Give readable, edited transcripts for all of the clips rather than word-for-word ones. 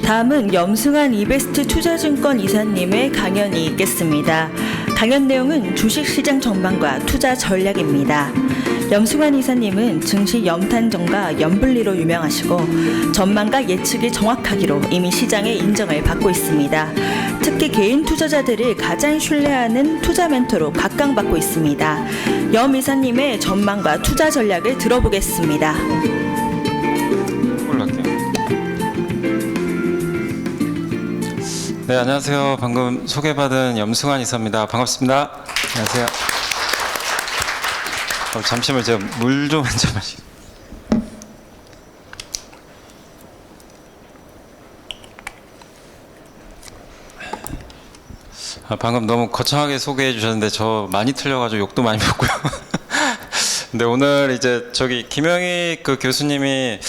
다음은 염승환 이베스트 투자증권 이사님의 강연이 있겠습니다. 강연 내용은 주식시장 전망과 투자 전략입니다. 염승환 이사님은 증시 염탄정과 염분리로 유명하시고 전망과 예측이 정확하기로 이미 시장의 인정을 받고 있습니다. 특히 개인 투자자들이 가장 신뢰하는 투자 멘토로 각광받고 있습니다. 염 이사님의 전망과 투자 전략을 들어보겠습니다. 네, 안녕하세요. 방금 소개받은 염승환 이사입니다. 반갑습니다. 안녕하세요. 잠시만 제가 물 좀 한잔 마시고. 방금 너무 거창하게 소개해 주셨는데 저 많이 틀려가지고 욕도 많이 먹고요. 근데 오늘 이제 저기 김영희 그 교수님이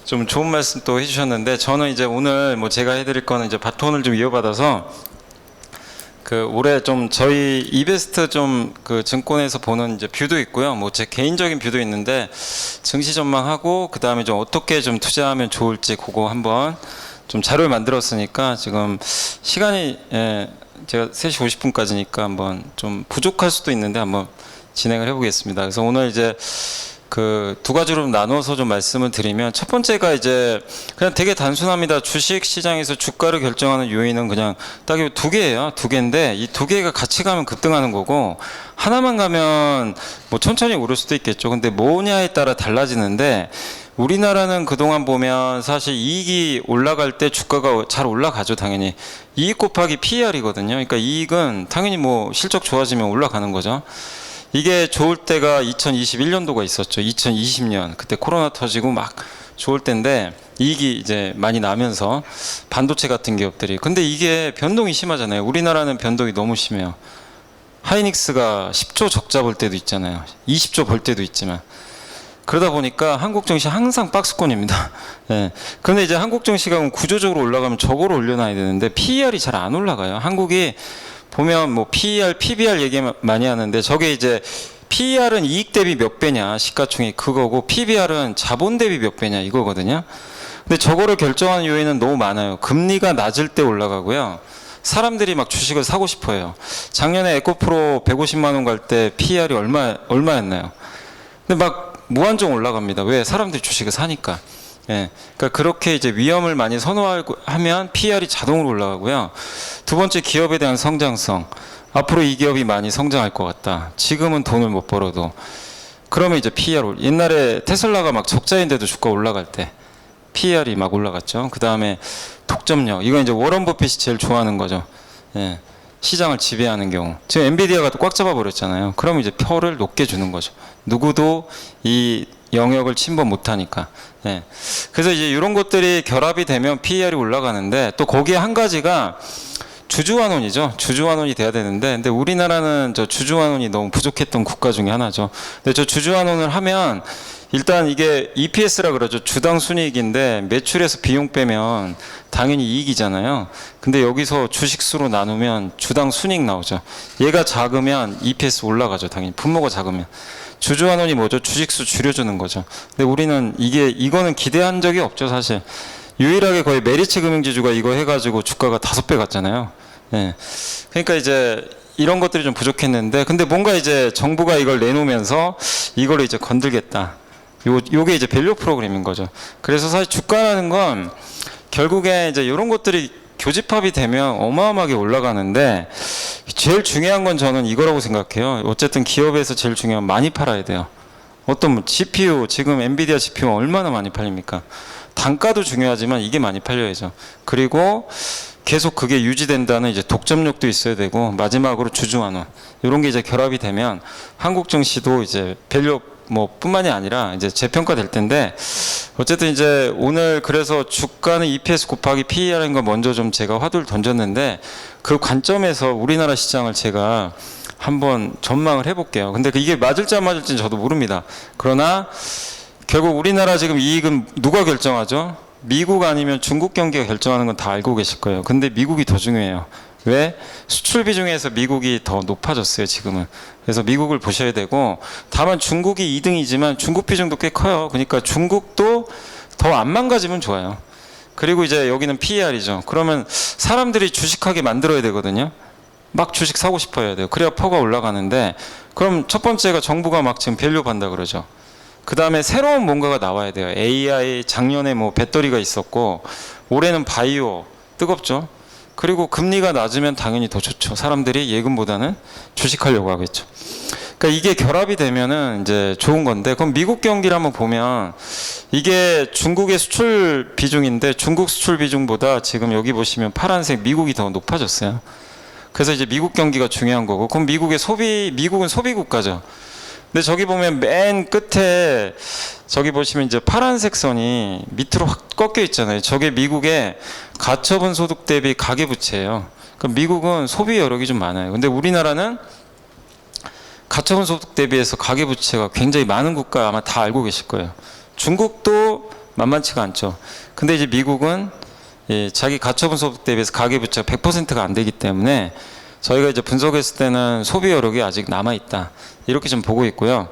좀 좋은 말씀 또 해주셨는데, 저는 이제 오늘 뭐 제가 해드릴 거는 이제 바톤을 좀 이어받아서 그 올해 좀 저희 이베스트 좀 그 증권에서 보는 이제 뷰도 있고요. 뭐 제 개인적인 뷰도 있는데 증시 전망하고 그 다음에 좀 어떻게 좀 투자하면 좋을지 그거 한번 좀 자료를 만들었으니까 지금 시간이 제가 3시 50분까지니까 한번 좀 부족할 수도 있는데 한번 진행을 해보겠습니다. 그래서 오늘 이제 그 두 가지로 나눠서 좀 말씀을 드리면, 첫 번째가 이제 그냥 되게 단순합니다. 주식 시장에서 주가를 결정하는 요인은 그냥 딱 두 개예요. 두 개인데 이 두 개가 같이 가면 급등하는 거고, 하나만 가면 뭐 천천히 오를 수도 있겠죠. 근데 뭐냐에 따라 달라지는데, 우리나라는 그동안 보면 사실 이익이 올라갈 때 주가가 잘 올라가죠. 당연히 이익 곱하기 PER이거든요. 그러니까 이익은 당연히 뭐 실적 좋아지면 올라가는 거죠. 이게 좋을 때가 2021년도가 있었죠. 2020년 그때 코로나 터지고 막 좋을 때인데 이익이 이제 많이 나면서 반도체 같은 기업들이, 근데 이게 변동이 심하잖아요. 우리나라는 변동이 너무 심해요. 하이닉스가 10조 적자 볼 때도 있잖아요. 20조 볼 때도 있지만, 그러다 보니까 한국 증시 항상 박스권입니다. 예. 그런데 이제 한국 증시가 구조적으로 올라가면 저거를 올려놔야 되는데 PER이 잘 안 올라가요. 한국이 보면 뭐 PER, PBR 얘기 많이 하는데, 저게 이제 PER은 이익 대비 몇 배냐, 시가총액 그거고, PBR은 자본 대비 몇 배냐 이거거든요. 근데 저거를 결정하는 요인은 너무 많아요. 금리가 낮을 때 올라가고요. 사람들이 막 주식을 사고 싶어 해요. 작년에 에코프로 150만 원 갈 때 PER이 얼마였나요? 근데 막 무한정 올라갑니다. 왜? 사람들이 주식을 사니까. 예, 그러니까 그렇게 이제 위험을 많이 선호하면 PER이 자동으로 올라가고요. 두 번째, 기업에 대한 성장성. 앞으로 이 기업이 많이 성장할 것 같다. 지금은 돈을 못 벌어도. 그러면 이제 PER, 옛날에 테슬라가 막 적자인데도 주가 올라갈 때 PER이 막 올라갔죠. 그 다음에 독점력. 이건 이제 워런 버핏이 제일 좋아하는 거죠. 예, 시장을 지배하는 경우. 지금 엔비디아가 또 꽉 잡아버렸잖아요. 그러면 이제 표를 높게 주는 거죠. 누구도 이 영역을 침범 못하니까. 예. 그래서 이제 이런 것들이 결합이 되면 PER이 올라가는데, 또 거기에 한 가지가 주주환원이죠. 주주환원이 돼야 되는데, 근데 우리나라는 저 주주환원이 너무 부족했던 국가 중에 하나죠. 근데 저 주주환원을 하면 일단 이게 EPS라 그러죠. 주당 순이익인데 매출에서 비용 빼면 당연히 이익이잖아요. 근데 여기서 주식수로 나누면 주당 순이익 나오죠. 얘가 작으면 EPS 올라가죠. 당연히 분모가 작으면. 주주환원이 뭐죠? 주식수 줄여주는 거죠. 근데 우리는 이거는 기대한 적이 없죠, 사실. 유일하게 거의 메리츠 금융지주가 이거 해가지고 주가가 5배 갔잖아요. 예. 그러니까 이제 이런 것들이 좀 부족했는데, 근데 뭔가 이제 정부가 이걸 내놓으면서 이걸 이제 건들겠다. 요게 이제 밸류 프로그램인 거죠. 그래서 사실 주가라는 건 결국에 이제 이런 것들이 교집합이 되면 어마어마하게 올라가는데, 제일 중요한 건 저는 이거라고 생각해요. 어쨌든 기업에서 제일 중요한 많이 팔아야 돼요. 어떤 GPU, 지금 엔비디아 GPU 얼마나 많이 팔립니까? 단가도 중요하지만 이게 많이 팔려야죠. 그리고 계속 그게 유지된다는 이제 독점력도 있어야 되고, 마지막으로 주주환원. 이런 게 이제 결합이 되면 한국 증시도 이제 밸류 뭐 뿐만이 아니라 이제 재평가될 텐데, 어쨌든 이제 오늘 그래서 주가는 EPS 곱하기 PE라는 거 먼저 좀 제가 화두를 던졌는데, 그 관점에서 우리나라 시장을 제가 한번 전망을 해볼게요. 근데 이게 맞을지 안 맞을지는 저도 모릅니다. 그러나 결국 우리나라 지금 이익은 누가 결정하죠? 미국 아니면 중국 경기가 결정하는 건 다 알고 계실 거예요. 근데 미국이 더 중요해요. 왜? 수출 비중에서 미국이 더 높아졌어요, 지금은. 그래서 미국을 보셔야 되고, 다만 중국이 2등이지만 중국 비중도 꽤 커요. 그러니까 중국도 더 안 망가지면 좋아요. 그리고 이제 여기는 PER이죠. 그러면 사람들이 주식하게 만들어야 되거든요. 막 주식 사고 싶어 해야 돼요. 그래야 퍼가 올라가는데, 그럼 첫 번째가 정부가 막 지금 밸류 판다 그러죠. 그 다음에 새로운 뭔가가 나와야 돼요. AI, 작년에 뭐 배터리가 있었고, 올해는 바이오, 뜨겁죠. 그리고 금리가 낮으면 당연히 더 좋죠. 사람들이 예금보다는 주식하려고 하겠죠. 그러니까 이게 결합이 되면은 이제 좋은 건데, 그럼 미국 경기를 한번 보면 이게 중국의 수출 비중인데, 중국 수출 비중보다 지금 여기 보시면 파란색 미국이 더 높아졌어요. 그래서 이제 미국 경기가 중요한 거고, 그럼 미국은 소비 국가죠. 근데 저기 보면 맨 끝에 저기 보시면 이제 파란색 선이 밑으로 확 꺾여 있잖아요. 저게 미국의 가처분 소득 대비 가계부채예요. 그럼 미국은 소비 여력이 좀 많아요. 근데 우리나라는 가처분 소득 대비해서 가계부채가 굉장히 많은 국가, 아마 다 알고 계실 거예요. 중국도 만만치가 않죠. 근데 이제 미국은 자기 가처분 소득 대비해서 가계부채가 100%가 안 되기 때문에 저희가 이제 분석했을 때는 소비 여력이 아직 남아있다, 이렇게 좀 보고 있고요.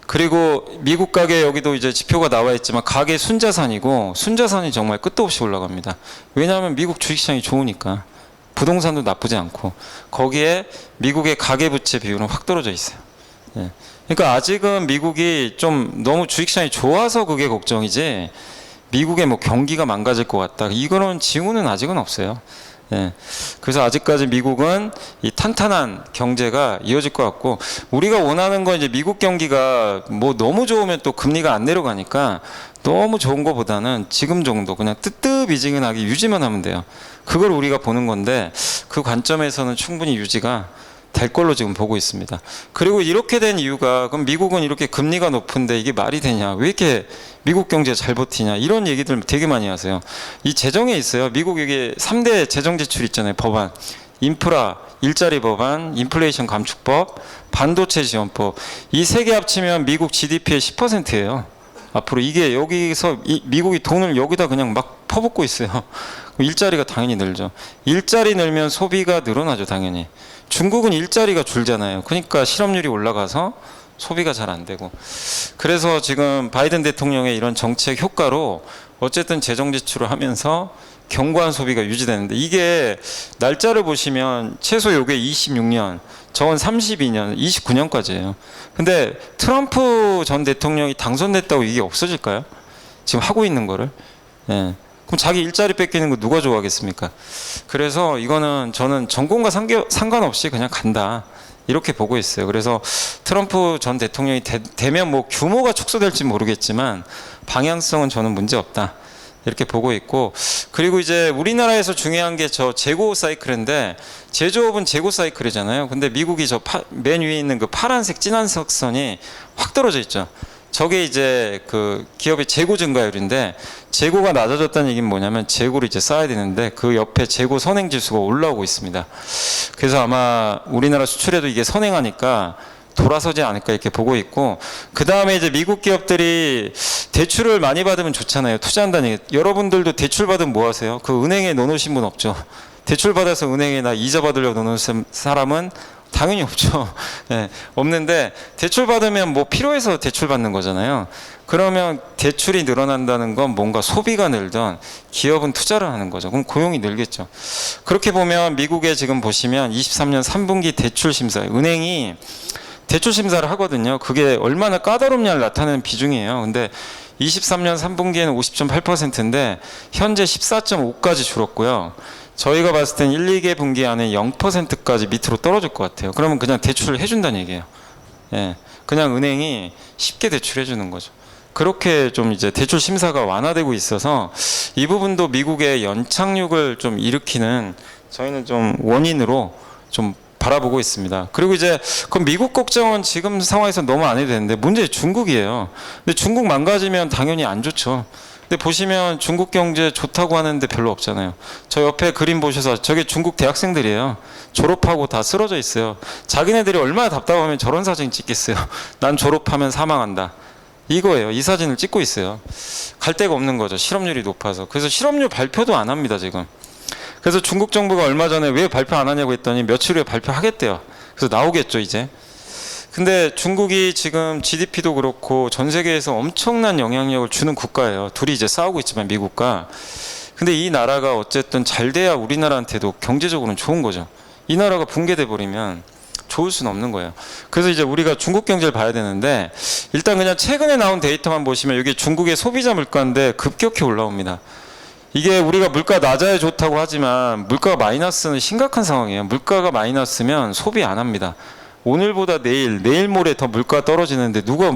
그리고 미국 가계, 여기도 이제 지표가 나와 있지만 가계 순자산이고, 순자산이 정말 끝도 없이 올라갑니다. 왜냐하면 미국 주식시장이 좋으니까. 부동산도 나쁘지 않고, 거기에 미국의 가계부채 비율은 확 떨어져 있어요. 예. 그러니까 아직은 미국이 좀 너무 주식시장이 좋아서 그게 걱정이지, 미국의 뭐 경기가 망가질 것 같다, 이거는 징후는 아직은 없어요. 예. 그래서 아직까지 미국은 이 탄탄한 경제가 이어질 것 같고, 우리가 원하는 건 이제 미국 경기가 뭐 너무 좋으면 또 금리가 안 내려가니까, 너무 좋은 것보다는 지금 정도 그냥 뜨뜻미지근하게 유지만 하면 돼요. 그걸 우리가 보는 건데, 그 관점에서는 충분히 유지가 될 걸로 지금 보고 있습니다. 그리고 이렇게 된 이유가, 그럼 미국은 이렇게 금리가 높은데 이게 말이 되냐, 왜 이렇게 미국 경제 잘 버티냐, 이런 얘기들 되게 많이 하세요. 이 재정에 있어요. 미국 이게 3대 재정 지출 있잖아요. 법안, 인프라, 일자리 법안, 인플레이션 감축법, 반도체 지원법, 이 세 개 합치면 미국 GDP의 10%예요. 앞으로 이게 여기서 미국이 돈을 여기다 그냥 막 퍼붓고 있어요. 일자리가 당연히 늘죠. 일자리 늘면 소비가 늘어나죠, 당연히. 중국은 일자리가 줄잖아요. 그러니까 실업률이 올라가서 소비가 잘 안 되고. 그래서 지금 바이든 대통령의 이런 정책 효과로 어쨌든 재정 지출을 하면서 견고한 소비가 유지되는데, 이게 날짜를 보시면 최소 요게 26년, 저건 32년, 29년까지예요. 근데 트럼프 전 대통령이 당선됐다고 이게 없어질까요? 지금 하고 있는 거를. 예. 그럼 자기 일자리 뺏기는 거 누가 좋아하겠습니까? 그래서 이거는 저는 정권과 상관없이 그냥 간다, 이렇게 보고 있어요. 그래서 트럼프 전 대통령이 되면 뭐 규모가 축소될지 모르겠지만 방향성은 저는 문제 없다, 이렇게 보고 있고, 그리고 이제 우리나라에서 중요한 게 저 재고 사이클인데, 제조업은 재고 사이클이잖아요. 근데 미국이 저 맨 위에 있는 그 파란색 진한 석선이 확 떨어져 있죠. 저게 이제 그 기업의 재고 증가율인데, 재고가 낮아졌다는 얘기는 뭐냐면 재고를 이제 쌓아야 되는데, 그 옆에 재고 선행 지수가 올라오고 있습니다. 그래서 아마 우리나라 수출에도 이게 선행하니까 돌아서지 않을까, 이렇게 보고 있고, 그 다음에 이제 미국 기업들이 대출을 많이 받으면 좋잖아요. 투자한다는 얘기. 여러분들도 대출 받으면 뭐 하세요? 그 은행에 넣어놓으신 분 없죠? 대출 받아서 은행에 나 이자 받으려고 넣어놓은 사람은 당연히 없죠. 네, 없는데, 대출 받으면 뭐 필요해서 대출 받는 거잖아요. 그러면 대출이 늘어난다는 건 뭔가 소비가 늘던, 기업은 투자를 하는 거죠. 그럼 고용이 늘겠죠. 그렇게 보면 미국에 지금 보시면 23년 3분기 대출 심사, 은행이 대출 심사를 하거든요. 그게 얼마나 까다롭냐를 나타내는 비중이에요. 근데 23년 3분기에는 50.8%인데 현재 14.5까지 줄었고요. 저희가 봤을 땐 1, 2개 분기 안에 0%까지 밑으로 떨어질 것 같아요. 그러면 그냥 대출을 해준다는 얘기예요. 예, 그냥 은행이 쉽게 대출해 주는 거죠. 그렇게 좀 이제 대출 심사가 완화되고 있어서 이 부분도 미국의 연착륙을 좀 일으키는, 저희는 좀 원인으로 좀 바라보고 있습니다. 그리고 이제 그럼 미국 걱정은 지금 상황에서 너무 안 해도 되는데, 문제 중국이에요. 근데 중국 망가지면 당연히 안 좋죠. 근데 보시면 중국 경제 좋다고 하는데 별로 없잖아요. 저 옆에 그림 보셔서, 저게 중국 대학생들이에요. 졸업하고 다 쓰러져 있어요. 자기네들이 얼마나 답답하면 저런 사진 찍겠어요. 난 졸업하면 사망한다, 이거예요. 이 사진을 찍고 있어요. 갈 데가 없는 거죠. 실업률이 높아서. 그래서 실업률 발표도 안 합니다, 지금. 그래서 중국 정부가 얼마 전에 왜 발표 안 하냐고 했더니 며칠 후에 발표하겠대요. 그래서 나오겠죠, 이제. 근데 중국이 지금 GDP도 그렇고 전 세계에서 엄청난 영향력을 주는 국가예요. 둘이 이제 싸우고 있지만 미국과. 근데 이 나라가 어쨌든 잘 돼야 우리나라한테도 경제적으로는 좋은 거죠. 이 나라가 붕괴돼 버리면 좋을 수는 없는 거예요. 그래서 이제 우리가 중국 경제를 봐야 되는데 일단 그냥 최근에 나온 데이터만 보시면 이게 중국의 소비자 물가인데 급격히 올라옵니다. 이게 우리가 물가 낮아야 좋다고 하지만 물가가 마이너스는 심각한 상황이에요. 물가가 마이너스면 소비 안 합니다. 오늘보다 내일 모레 더 물가 떨어지는데 누가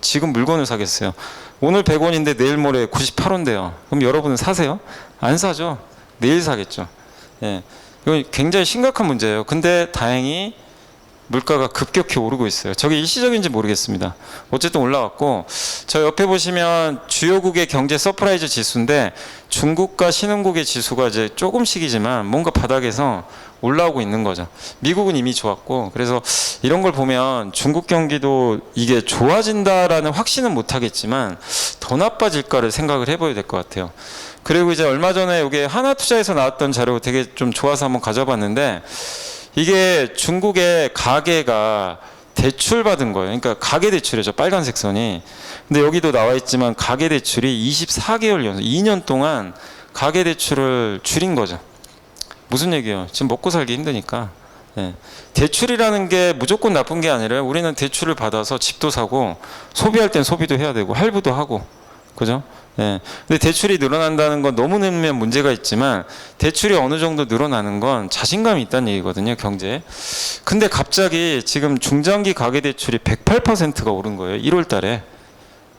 지금 물건을 사겠어요? 오늘 100원인데 내일 모레 98원대요. 그럼 여러분은 사세요? 안 사죠. 내일 사겠죠. 예. 이건 굉장히 심각한 문제예요. 근데 다행히 물가가 급격히 오르고 있어요. 저게 일시적인지 모르겠습니다. 어쨌든 올라왔고, 저 옆에 보시면 주요국의 경제 서프라이즈 지수인데 중국과 신흥국의 지수가 이제 조금씩이지만 뭔가 바닥에서 올라오고 있는 거죠. 미국은 이미 좋았고, 그래서 이런 걸 보면 중국 경기도 이게 좋아진다라는 확신은 못 하겠지만 더 나빠질까를 생각을 해봐야 될 것 같아요. 그리고 이제 얼마 전에 이게 하나투자에서 나왔던 자료 되게 좀 좋아서 한번 가져봤는데 이게 중국의 가계가 대출 받은 거예요. 그러니까 가계 대출이죠. 빨간색 선이. 근데 여기도 나와 있지만 가계 대출이 24개월 연속 2년 동안 가계 대출을 줄인 거죠. 무슨 얘기예요? 지금 먹고 살기 힘드니까. 예. 대출이라는 게 무조건 나쁜 게 아니라 우리는 대출을 받아서 집도 사고 소비할 땐 소비도 해야 되고 할부도 하고. 그죠? 예. 근데 대출이 늘어난다는 건 너무 늘면 문제가 있지만 대출이 어느 정도 늘어나는 건 자신감이 있다는 얘기거든요, 경제에. 근데 갑자기 지금 중장기 가계대출이 108%가 오른 거예요, 1월 달에.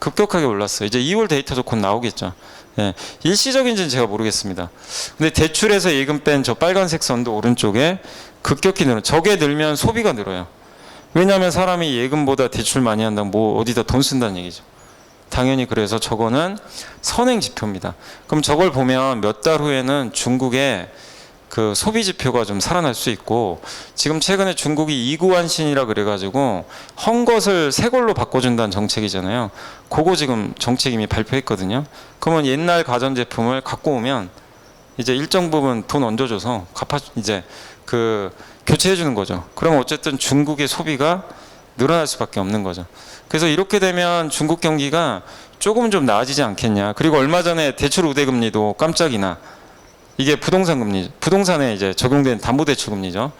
급격하게 올랐어요. 이제 2월 데이터도 곧 나오겠죠. 예. 일시적인지는 제가 모르겠습니다. 근데 대출에서 예금 뺀 저 빨간색 선도 오른쪽에 급격히 늘어요. 저게 늘면 소비가 늘어요. 왜냐하면 사람이 예금보다 대출 많이 한다면 뭐 어디다 돈 쓴다는 얘기죠. 당연히 그래서 저거는 선행 지표입니다. 그럼 저걸 보면 몇 달 후에는 중국의 그 소비 지표가 좀 살아날 수 있고 지금 최근에 중국이 이구환신이라 그래가지고 헝것을 새 걸로 바꿔준다는 정책이잖아요. 그거 지금 정책 이미 발표했거든요. 그러면 옛날 가전제품을 갖고 오면 이제 일정 부분 돈 얹어줘서 이제 그 교체해 주는 거죠. 그러면 어쨌든 중국의 소비가 늘어날 수밖에 없는 거죠. 그래서 이렇게 되면 중국 경기가 조금 좀 나아지지 않겠냐. 그리고 얼마 전에 대출 우대금리도 깜짝이나 이게 부동산 금리, 부동산에 이제 적용된 담보대출 금리죠.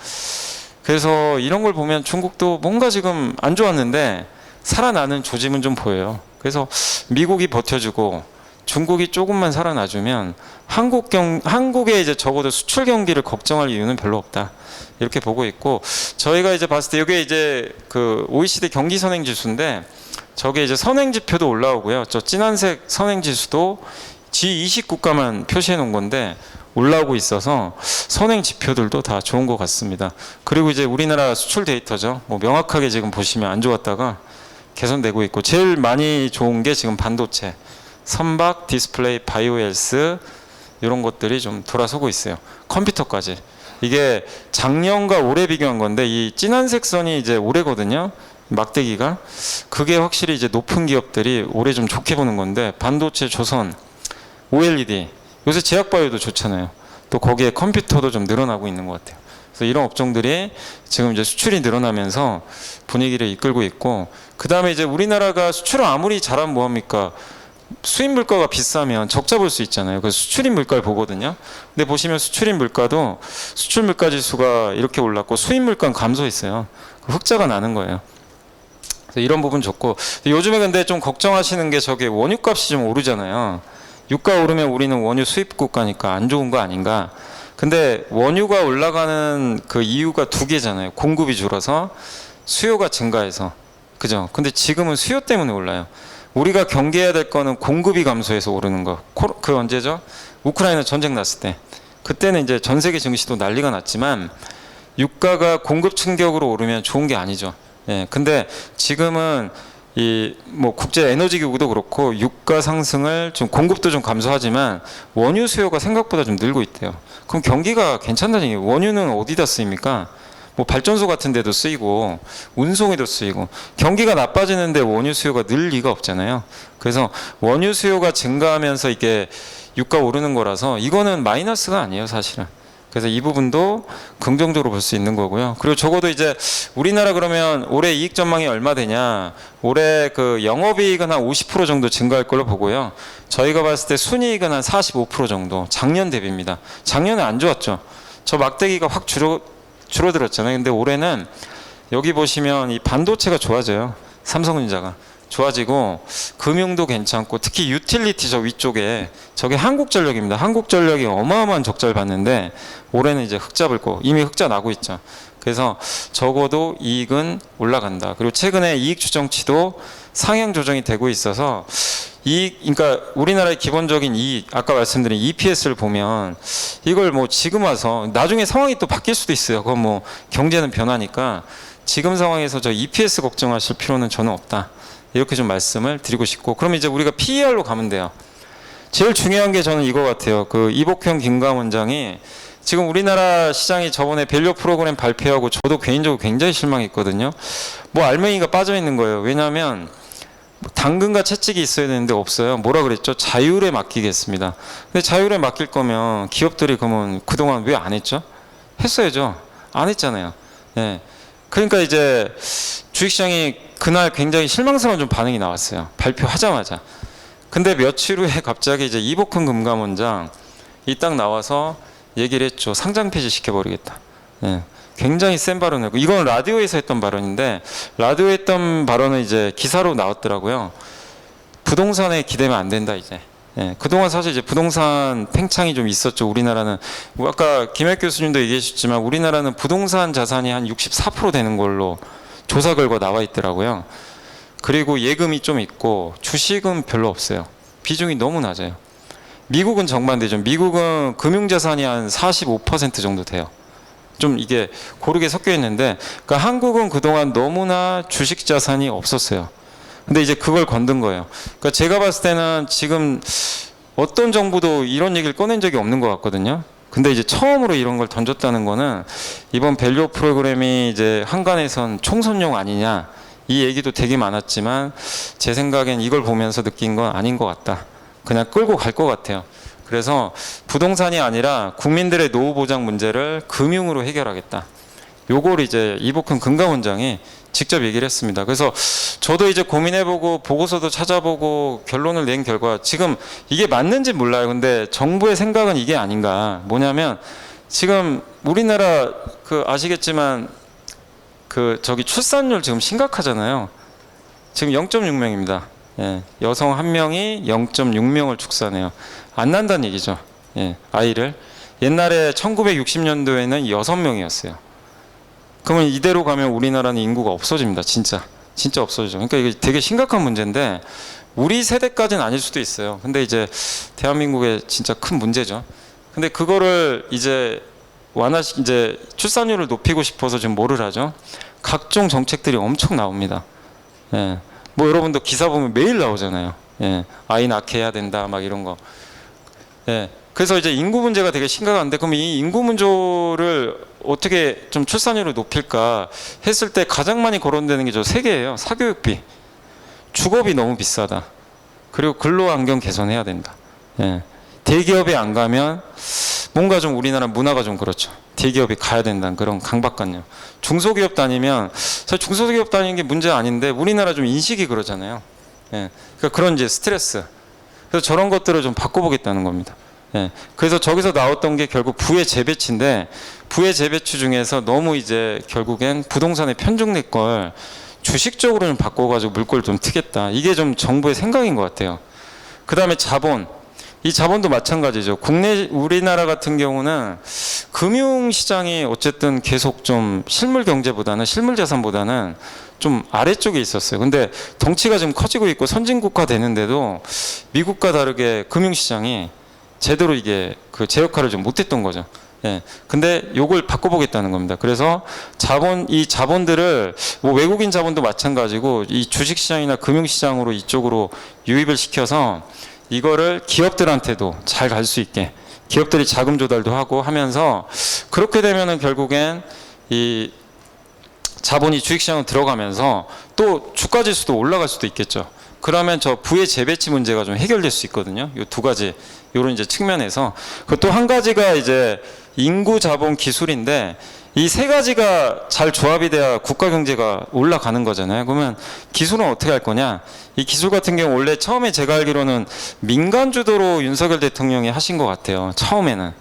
그래서 이런 걸 보면 중국도 뭔가 지금 안 좋았는데 살아나는 조짐은 좀 보여요. 그래서 미국이 버텨주고 중국이 조금만 살아나주면 한국의 이제 적어도 수출 경기를 걱정할 이유는 별로 없다. 이렇게 보고 있고 저희가 이제 봤을 때 이게 이제 그 OECD 경기 선행 지수인데 저게 이제 선행 지표도 올라오고요. 저 진한색 선행 지수도 G20 국가만 표시해 놓은 건데 올라오고 있어서 선행 지표들도 다 좋은 것 같습니다. 그리고 이제 우리나라 수출 데이터죠. 뭐 명확하게 지금 보시면 안 좋았다가 개선되고 있고 제일 많이 좋은 게 지금 반도체, 선박, 디스플레이, 바이오 헬스 이런 것들이 좀 돌아서고 있어요. 컴퓨터까지. 이게 작년과 올해 비교한 건데 이 진한색 선이 이제 올해거든요. 막대기가. 그게 확실히 이제 높은 기업들이 올해 좀 좋게 보는 건데 반도체, 조선, OLED 요새 제약바이오도 좋잖아요. 또 거기에 컴퓨터도 좀 늘어나고 있는 것 같아요. 그래서 이런 업종들이 지금 이제 수출이 늘어나면서 분위기를 이끌고 있고 그 다음에 이제 우리나라가 수출을 아무리 잘하면 뭐합니까? 수입 물가가 비싸면 적자 볼 수 있잖아요. 그래서 수출입 물가를 보거든요. 근데 보시면 수출입 물가도 수출 물가 지수가 이렇게 올랐고 수입 물가는 감소했어요. 흑자가 나는 거예요. 그래서 이런 부분 좋고 요즘에 근데 좀 걱정하시는 게 저게 원유값이 좀 오르잖아요. 유가 오르면 우리는 원유 수입 국가니까 안 좋은 거 아닌가. 근데 원유가 올라가는 그 이유가 두 개잖아요. 공급이 줄어서 수요가 증가해서. 그죠? 근데 지금은 수요 때문에 올라요. 우리가 경계해야 될 거는 공급이 감소해서 오르는 거. 그 언제죠? 우크라이나 전쟁 났을 때. 그때는 이제 전 세계 증시도 난리가 났지만 유가가 공급 충격으로 오르면 좋은 게 아니죠. 예. 근데 지금은 이 뭐 국제 에너지 기구도 그렇고 유가 상승을 좀 공급도 좀 감소하지만 원유 수요가 생각보다 좀 늘고 있대요. 그럼 경기가 괜찮다는 얘기예요. 원유는 어디다 쓰입니까? 뭐 발전소 같은 데도 쓰이고 운송에도 쓰이고 경기가 나빠지는데 원유 수요가 늘 리가 없잖아요. 그래서 원유 수요가 증가하면서 이게 유가 오르는 거라서 이거는 마이너스가 아니에요, 사실은. 그래서 이 부분도 긍정적으로 볼 수 있는 거고요. 그리고 적어도 이제 우리나라 그러면 올해 이익 전망이 얼마 되냐? 올해 그 영업이익은 한 50% 정도 증가할 걸로 보고요. 저희가 봤을 때 순이익은 한 45% 정도 작년 대비입니다. 작년에 안 좋았죠. 저 막대기가 확 줄어들었잖아요. 근데 올해는 여기 보시면 이 반도체가 좋아져요. 삼성전자가 좋아지고 금융도 괜찮고 특히 유틸리티 저 위쪽에 저게 한국전력입니다. 한국전력이 어마어마한 적자를 봤는데 올해는 이제 흑자 볼 거 이미 흑자 나고 있죠. 그래서 적어도 이익은 올라간다. 그리고 최근에 이익 추정치도 상향 조정이 되고 있어서 이익, 그러니까 우리나라의 기본적인 이익, 아까 말씀드린 EPS를 보면 이걸 뭐 지금 와서 나중에 상황이 또 바뀔 수도 있어요. 그건 뭐 경제는 변하니까 지금 상황에서 저 EPS 걱정하실 필요는 저는 없다. 이렇게 좀 말씀을 드리고 싶고, 그럼 이제 우리가 PER로 가면 돼요. 제일 중요한 게 저는 이거 같아요. 그 이복형 김강 원장이 지금 우리나라 시장이 저번에 밸류 프로그램 발표하고 저도 개인적으로 굉장히 실망했거든요. 뭐 알맹이가 빠져 있는 거예요. 왜냐하면 당근과 채찍이 있어야 되는데 없어요. 뭐라 그랬죠? 자율에 맡기겠습니다. 근데 자율에 맡길 거면 기업들이 그러면 그동안 왜 안 했죠? 했어야죠. 안 했잖아요. 네. 그러니까 이제 주식시장이 그날 굉장히 실망스러운 좀 반응이 나왔어요. 발표하자마자. 근데 며칠 후에 갑자기 이제 이복훈 금감원장 이 딱 나와서 얘기를 했죠. 상장 폐지 시켜버리겠다. 예. 굉장히 센 발언을 했고, 이건 라디오에서 했던 발언인데, 라디오에 했던 발언은 이제 기사로 나왔더라고요. 부동산에 기대면 안 된다, 이제. 예. 그동안 사실 이제 부동산 팽창이 좀 있었죠. 우리나라는. 뭐 아까 김혁 교수님도 얘기하셨지만, 우리나라는 부동산 자산이 한 64% 되는 걸로 조사 결과 나와 있더라고요. 그리고 예금이 좀 있고, 주식은 별로 없어요. 비중이 너무 낮아요. 미국은 정반대죠. 미국은 금융자산이 한 45% 정도 돼요. 좀 이게 고르게 섞여 있는데, 그러니까 한국은 그동안 너무나 주식 자산이 없었어요. 근데 이제 그걸 건든 거예요. 그러니까 제가 봤을 때는 지금 어떤 정부도 이런 얘기를 꺼낸 적이 없는 것 같거든요. 근데 이제 처음으로 이런 걸 던졌다는 거는 이번 밸류 프로그램이 이제 한간에선 총선용 아니냐, 이 얘기도 되게 많았지만 제 생각엔 이걸 보면서 느낀 건 아닌 것 같다. 그냥 끌고 갈 것 같아요. 그래서 부동산이 아니라 국민들의 노후 보장 문제를 금융으로 해결하겠다. 요걸 이제 이복훈 금감원장이 직접 얘기를 했습니다. 그래서 저도 이제 고민해보고 보고서도 찾아보고 결론을 낸 결과 지금 이게 맞는지 몰라요. 근데 정부의 생각은 이게 아닌가. 뭐냐면 지금 우리나라 그 아시겠지만 그 저기 출산율 지금 심각하잖아요. 지금 0.6명입니다. 예, 여성 1명이 0.6명을 축산해요. 안 난다는 얘기죠. 예, 아이를. 옛날에 1960년도에는 6명이었어요. 그러면 이대로 가면 우리나라는 인구가 없어집니다. 진짜 없어지죠. 그러니까 이게 되게 심각한 문제인데 우리 세대까지는 아닐 수도 있어요. 근데 이제 대한민국의 진짜 큰 문제죠. 근데 그거를 이제 이제 출산율을 높이고 싶어서 지금 뭐를 하죠? 각종 정책들이 엄청 나옵니다. 예. 뭐 여러분도 기사 보면 매일 나오잖아요. 예. 아이 낳게 해야 된다 막 이런 거. 예. 그래서 이제 인구 문제가 되게 심각한데, 그럼 이 인구 문제를 어떻게 좀 출산율을 높일까 했을 때 가장 많이 거론되는 게 저 세 개예요. 사교육비, 주거비 너무 비싸다. 그리고 근로환경 개선해야 된다. 예. 대기업에 안 가면 뭔가 좀 우리나라 문화가 좀 그렇죠. 대기업이 가야 된다는 그런 강박관념. 중소기업 다니면 사실 중소기업 다니는 게 문제 아닌데 우리나라 좀 인식이 그러잖아요. 예. 그러니까 그런 이제 스트레스. 그래서 저런 것들을 좀 바꿔보겠다는 겁니다. 예. 그래서 저기서 나왔던 게 결국 부의 재배치인데, 부의 재배치 중에서 너무 이제 결국엔 부동산에 편중될 걸 주식적으로 좀 바꿔가지고 물꼬를 좀 트겠다. 이게 좀 정부의 생각인 것 같아요. 그 다음에 자본. 이 자본도 마찬가지죠. 우리나라 같은 경우는 금융시장이 어쨌든 계속 좀 실물 경제보다는 실물 자산보다는 좀 아래쪽에 있었어요. 근데 덩치가 지금 커지고 있고 선진국화 되는데도 미국과 다르게 금융시장이 제대로 이게 그 제 역할을 좀 못했던 거죠. 예. 근데 요걸 바꿔보겠다는 겁니다. 그래서 이 자본들을 뭐 외국인 자본도 마찬가지고 이 주식시장이나 금융시장으로 이쪽으로 유입을 시켜서 이거를 기업들한테도 잘 갈 수 있게 기업들이 자금 조달도 하고 하면서, 그렇게 되면은 결국엔 이 자본이 주식시장으로 들어가면서 또 주가 지수도 올라갈 수도 있겠죠. 그러면 저 부의 재배치 문제가 좀 해결될 수 있거든요. 이 두 가지, 요런 이제 측면에서. 그 또 한 가지가 이제 인구, 자본, 기술인데 이 세 가지가 잘 조합이 돼야 국가 경제가 올라가는 거잖아요. 그러면 기술은 어떻게 할 거냐? 이 기술 같은 경우 원래 처음에 제가 알기로는 민간 주도로 윤석열 대통령이 하신 것 같아요. 처음에는.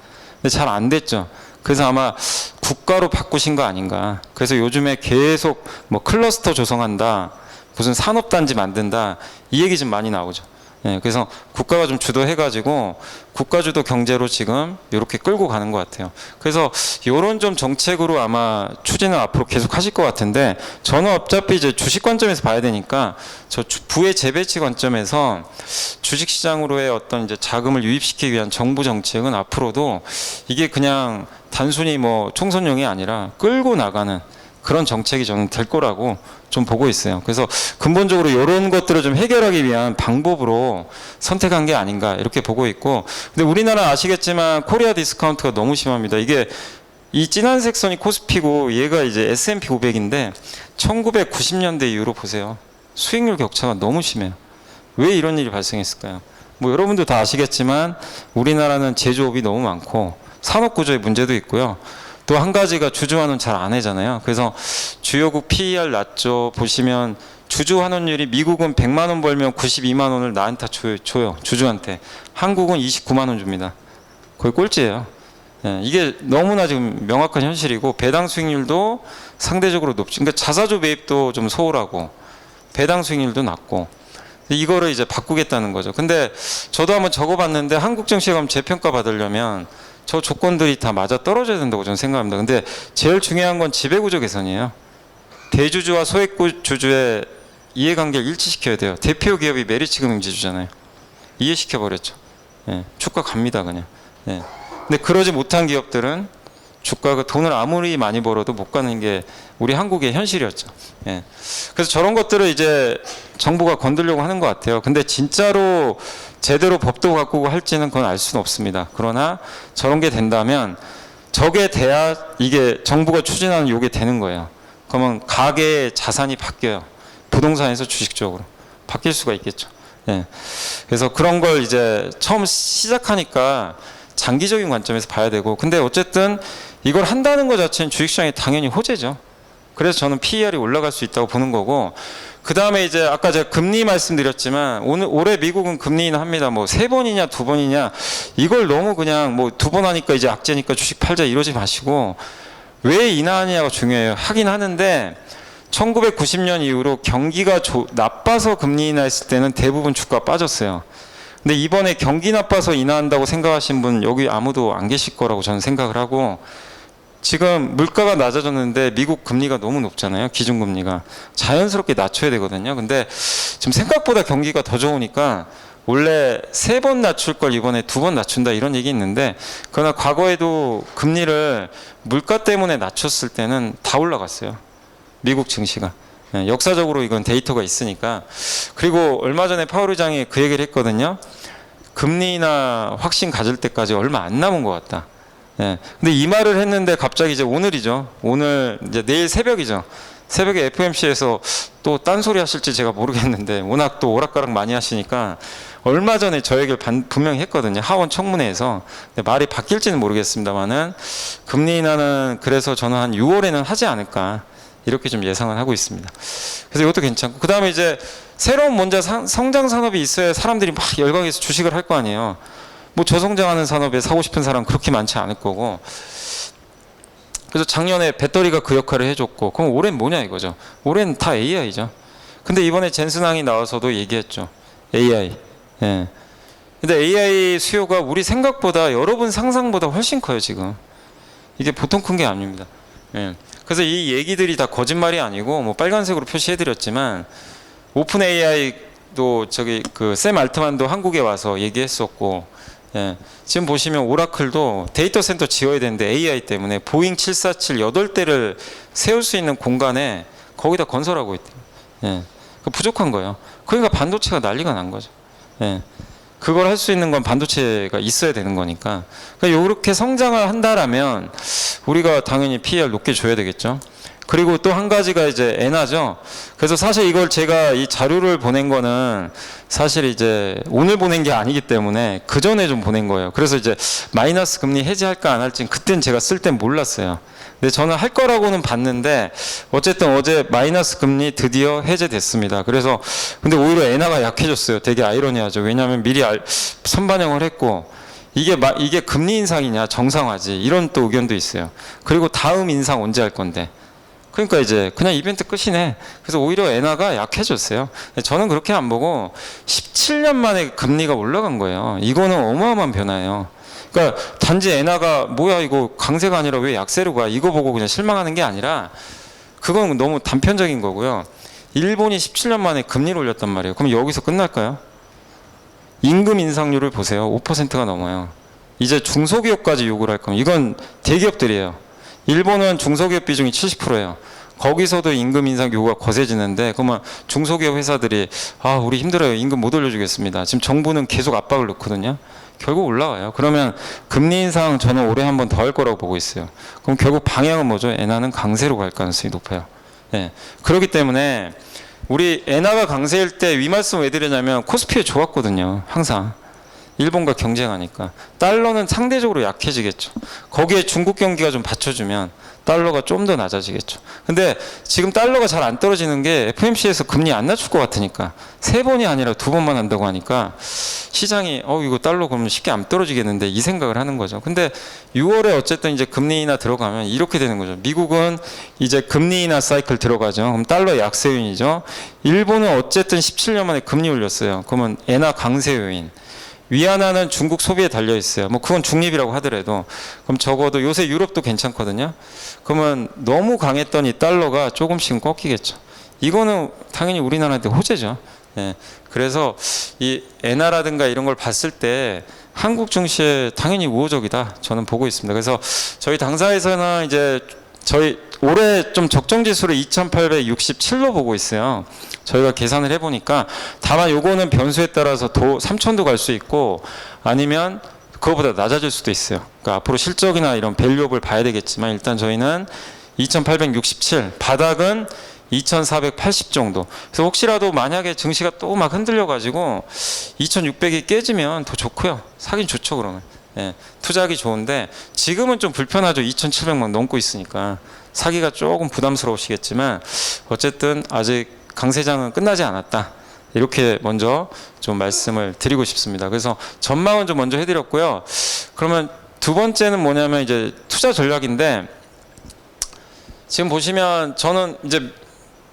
근데 잘 안 됐죠. 그래서 아마 국가로 바꾸신 거 아닌가. 그래서 요즘에 계속 뭐 클러스터 조성한다, 무슨 산업단지 만든다, 이 얘기 좀 많이 나오죠. 예, 그래서 국가가 좀 주도해가지고 국가 주도 경제로 지금 이렇게 끌고 가는 것 같아요. 그래서 이런 좀 정책으로 아마 추진을 앞으로 계속 하실 것 같은데, 저는 어차피 이제 주식 관점에서 봐야 되니까 저 부의 재배치 관점에서 주식 시장으로의 어떤 이제 자금을 유입시키기 위한 정부 정책은 앞으로도 이게 그냥 단순히 뭐 총선용이 아니라 끌고 나가는 그런 정책이 저는 될 거라고 좀 보고 있어요. 그래서 근본적으로 이런 것들을 좀 해결하기 위한 방법으로 선택한 게 아닌가 이렇게 보고 있고, 근데 우리나라 아시겠지만 코리아 디스카운트가 너무 심합니다. 이게 이 진한 색선이 코스피고 얘가 이제 S&P 500인데 1990년대 이후로 보세요. 수익률 격차가 너무 심해요. 왜 이런 일이 발생했을까요? 뭐 여러분도 다 아시겠지만 우리나라는 제조업이 너무 많고 산업 구조의 문제도 있고요. 또 한 가지가 주주 환원 잘 안 하잖아요. 그래서 주요국 PER 낮죠. 보시면 주주 환원율이 미국은 100만 원 벌면 92만 원을 나한테 줘요. 주주한테. 한국은 29만 원 줍니다. 거의 꼴찌예요. 예, 이게 너무나 지금 명확한 현실이고, 배당 수익률도 상대적으로 높죠. 그러니까 자사주 매입도 좀 소홀하고 배당 수익률도 낮고, 이거를 이제 바꾸겠다는 거죠. 근데 저도 한번 적어봤는데 한국 증시에 가면 재평가 받으려면 저 조건들이 다 맞아 떨어져야 된다고 저는 생각합니다. 근데 제일 중요한 건 지배구조 개선이에요. 대주주와 소액주주의 이해관계를 일치시켜야 돼요. 대표 기업이 메리츠 금융지주잖아요. 이해시켜버렸죠. 예, 주가 갑니다 그냥. 예. 근데 그러지 못한 기업들은 주가가 돈을 아무리 많이 벌어도 못 가는 게 우리 한국의 현실이었죠. 예. 그래서 저런 것들을 이제 정부가 건들려고 하는 것 같아요. 근데 진짜로 제대로 법도 바꾸고 할지는 그건 알 수는 없습니다. 그러나 저런 게 된다면 저게 돼야 이게 정부가 추진하는 요게 되는 거예요. 그러면 가계의 자산이 바뀌어요. 부동산에서 주식 쪽으로 바뀔 수가 있겠죠. 예. 그래서 그런 걸 이제 처음 시작하니까 장기적인 관점에서 봐야 되고, 근데 어쨌든 이걸 한다는 것 자체는 주식시장에 당연히 호재죠. 그래서 저는 PER이 올라갈 수 있다고 보는 거고, 그 다음에 이제 아까 제가 금리 말씀드렸지만 올해 미국은 금리 인하합니다. 뭐 3번이냐 2번이냐 이걸 너무 그냥 뭐 2번 하니까 이제 악재니까 주식 팔자 이러지 마시고, 왜 인하하느냐가 중요해요. 하긴 하는데 1990년 이후로 경기가 나빠서 금리 인하했을 때는 대부분 주가 빠졌어요. 근데 이번에 경기 나빠서 인하한다고 생각하신 분 여기 아무도 안 계실 거라고 저는 생각을 하고, 지금 물가가 낮아졌는데 미국 금리가 너무 높잖아요. 기준금리가. 자연스럽게 낮춰야 되거든요. 근데 지금 생각보다 경기가 더 좋으니까 원래 3번 낮출 걸 이번에 2번 낮춘다 이런 얘기 있는데, 그러나 과거에도 금리를 물가 때문에 낮췄을 때는 다 올라갔어요. 미국 증시가. 역사적으로 이건 데이터가 있으니까. 그리고 얼마 전에 파월 의장이 그 얘기를 했거든요. 금리 인하 확신 가질 때까지 얼마 안 남은 것 같다. 예. 근데 이 말을 했는데 갑자기 이제 오늘이죠. 오늘 이제 내일 새벽이죠. 새벽에 FOMC에서 또 딴소리 하실지 제가 모르겠는데 워낙 또 오락가락 많이 하시니까 얼마 전에 저 얘기를 분명히 했거든요. 하원 청문회에서. 근데 말이 바뀔지는 모르겠습니다만은 금리 인하는 그래서 저는 한 6월에는 하지 않을까 이렇게 좀 예상을 하고 있습니다. 그래서 이것도 괜찮고, 그 다음에 이제 새로운 먼저 성장 산업이 있어야 사람들이 막 열광해서 주식을 할 거 아니에요. 뭐 저성장하는 산업에 사고 싶은 사람 그렇게 많지 않을 거고. 그래서 작년에 배터리가 그 역할을 해줬고, 그럼 올해는 뭐냐 이거죠. 올해는 다 AI죠. 근데 이번에 젠슨왕이 나와서도 얘기했죠. AI. 예. 근데 AI 수요가 우리 생각보다 여러분 상상보다 훨씬 커요 지금. 이게 보통 큰 게 아닙니다. 예. 그래서 이 얘기들이 다 거짓말이 아니고, 뭐 빨간색으로 표시해드렸지만 오픈 AI도 저기 그 샘 알트만도 한국에 와서 얘기했었고, 예. 지금 보시면 오라클도 데이터 센터 지어야 되는데 AI 때문에 보잉 747 8대를 세울 수 있는 공간에 거기다 건설하고 있대요. 예. 부족한 거예요. 그러니까 반도체가 난리가 난 거죠. 예. 그걸 할 수 있는 건 반도체가 있어야 되는 거니까. 그러니까 이렇게 성장을 한다라면 우리가 당연히 PER 높게 줘야 되겠죠. 그리고 또 한 가지가 이제 엔화죠. 그래서 사실 이걸 제가 이 자료를 보낸 거는 사실 이제 오늘 보낸 게 아니기 때문에 그 전에 좀 보낸 거예요. 그래서 이제 마이너스 금리 해지할까 안 할지 그땐 제가 쓸 땐 몰랐어요. 근데 저는 할 거라고는 봤는데 어쨌든 어제 마이너스 금리 드디어 해제됐습니다. 그래서 근데 오히려 엔화가 약해졌어요. 되게 아이러니하죠. 왜냐하면 미리 선반영을 했고 이게 금리 인상이냐 정상화지 이런 또 의견도 있어요. 그리고 다음 인상 언제 할 건데. 그러니까 이제 그냥 이벤트 끝이네. 그래서 오히려 엔화가 약해졌어요. 저는 그렇게 안 보고 17년 만에 금리가 올라간 거예요. 이거는 어마어마한 변화예요. 그러니까 단지 엔화가 뭐야 이거 강세가 아니라 왜 약세로 가 이거 보고 그냥 실망하는 게 아니라 그건 너무 단편적인 거고요. 일본이 17년 만에 금리를 올렸단 말이에요. 그럼 여기서 끝날까요? 임금 인상률을 보세요. 5%가 넘어요. 이제 중소기업까지 요구를 할 거면 이건 대기업들이에요. 일본은 중소기업 비중이 70%예요. 거기서도 임금 인상 요구가 거세지는데 그러면 중소기업 회사들이 우리 힘들어요. 임금 못 올려주겠습니다. 지금 정부는 계속 압박을 넣거든요. 결국 올라와요. 그러면 금리 인상 저는 올해 한 번 더 할 거라고 보고 있어요. 그럼 결국 방향은 뭐죠? 엔화는 강세로 갈 가능성이 높아요. 예. 그렇기 때문에 우리 엔화가 강세일 때 위 말씀 왜 드리냐면 코스피에 좋았거든요. 항상. 일본과 경쟁하니까. 달러는 상대적으로 약해지겠죠. 거기에 중국 경기가 좀 받쳐주면 달러가 좀 더 낮아지겠죠. 근데 지금 달러가 잘 안 떨어지는 게 FOMC에서 금리 안 낮출 것 같으니까 3번이 아니라 2번만 한다고 하니까 시장이 이거 달러 그러면 쉽게 안 떨어지겠는데 이 생각을 하는 거죠. 근데 6월에 어쨌든 이제 금리 인하 들어가면 이렇게 되는 거죠. 미국은 이제 금리 인하 사이클 들어가죠. 그럼 달러 약세 요인이죠. 일본은 어쨌든 17년 만에 금리 올렸어요. 그러면 엔화 강세 요인. 위안화는 중국 소비에 달려 있어요. 뭐 그건 중립이라고 하더라도 그럼 적어도 요새 유럽도 괜찮거든요. 그러면 너무 강했던 이 달러가 조금씩은 꺾이겠죠. 이거는 당연히 우리나라한테 호재죠. 예. 그래서 이 엔화라든가 이런 걸 봤을 때 한국 증시에 당연히 우호적이다 저는 보고 있습니다. 그래서 저희 당사에서는 이제 저희 올해 좀 적정 지수를 2,867로 보고 있어요. 저희가 계산을 해보니까 다만 요거는 변수에 따라서 3,000도 갈 수 있고 아니면 그거보다 낮아질 수도 있어요. 그러니까 앞으로 실적이나 이런 밸류업을 봐야 되겠지만 일단 저희는 2,867 바닥은 2,480 정도. 그래서 혹시라도 만약에 증시가 또 막 흔들려가지고 2,600이 깨지면 더 좋고요. 사긴 좋죠 그러면. 예, 투자하기 좋은데 지금은 좀 불편하죠. 2,700만 넘고 있으니까 사기가 조금 부담스러우시겠지만 어쨌든 아직 강세장은 끝나지 않았다. 이렇게 먼저 좀 말씀을 드리고 싶습니다. 그래서 전망은 좀 먼저 해드렸고요. 그러면 두 번째는 뭐냐면 이제 투자 전략인데 지금 보시면 저는 이제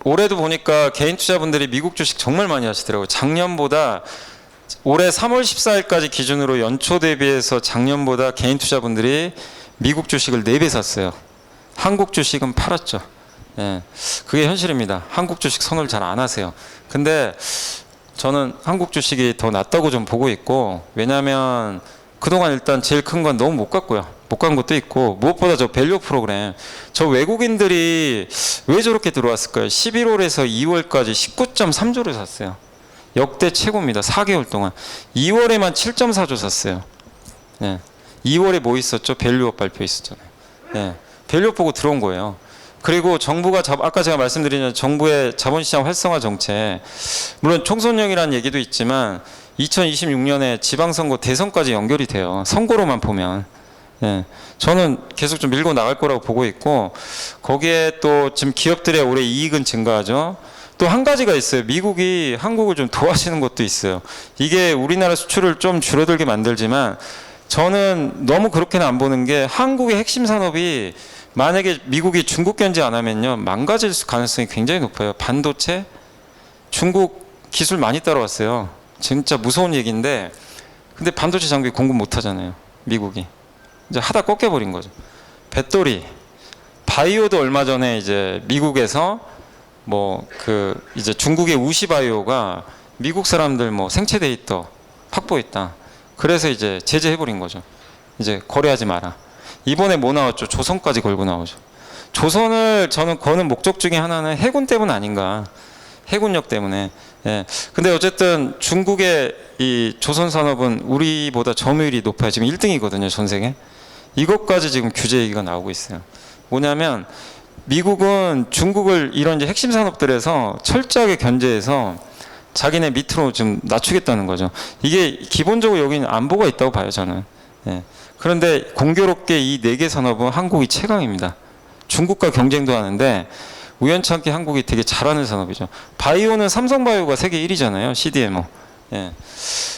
올해도 보니까 개인 투자분들이 미국 주식 정말 많이 하시더라고요. 작년보다 올해 3월 14일까지 기준으로 연초 대비해서 작년보다 개인 투자분들이 미국 주식을 4배 샀어요. 한국 주식은 팔았죠. 예, 그게 현실입니다. 한국 주식 선호를 잘 안 하세요. 근데 저는 한국 주식이 더 낫다고 좀 보고 있고 왜냐하면 그동안 일단 제일 큰 건 너무 못 갔고요. 못 간 것도 있고 무엇보다 저 밸류 프로그램 저 외국인들이 왜 저렇게 들어왔을까요? 11월에서 2월까지 19.3조를 샀어요. 역대 최고입니다. 4개월 동안 2월에만 7.4조 샀어요. 예, 2월에 뭐 있었죠? 밸류업 발표 있었잖아요. 예, 밸류업 보고 들어온 거예요. 그리고 정부가 아까 제가 말씀드린 정부의 자본시장 활성화 정책 물론 총선령이라는 얘기도 있지만 2026년에 지방선거 대선까지 연결이 돼요. 선거로만 보면. 예, 저는 계속 좀 밀고 나갈 거라고 보고 있고 거기에 또 지금 기업들의 올해 이익은 증가하죠. 또 한 가지가 있어요. 미국이 한국을 좀 도와주는 것도 있어요. 이게 우리나라 수출을 좀 줄어들게 만들지만 저는 너무 그렇게는 안 보는 게 한국의 핵심 산업이 만약에 미국이 중국 견제 안 하면요 망가질 가능성이 굉장히 높아요. 반도체 중국 기술 많이 따라왔어요. 진짜 무서운 얘기인데 근데 반도체 장비 공급 못 하잖아요. 미국이 이제 하다 꺾여버린 거죠. 배터리 바이오도 얼마 전에 이제 미국에서 이제 중국의 우시바이오가 미국 사람들 생체 데이터 확보했다. 그래서 이제 제재해버린 거죠. 이제 거래하지 마라. 이번에 뭐 나왔죠? 조선까지 걸고 나오죠. 조선을 저는 거는 목적 중에 하나는 해군 때문 아닌가. 해군력 때문에. 예. 근데 어쨌든 중국의 이 조선 산업은 우리보다 점유율이 높아요. 지금 1등이거든요, 전 세계. 이것까지 지금 규제 얘기가 나오고 있어요. 뭐냐면 미국은 중국을 이런 이제 핵심 산업들에서 철저하게 견제해서 자기네 밑으로 좀 낮추겠다는 거죠. 이게 기본적으로 여기는 안보가 있다고 봐요, 저는. 예. 그런데 공교롭게 이 4개 산업은 한국이 최강입니다. 중국과 경쟁도 하는데 우연찮게 한국이 되게 잘하는 산업이죠. 바이오는 삼성바이오가 세계 1위잖아요. CDMO. 예.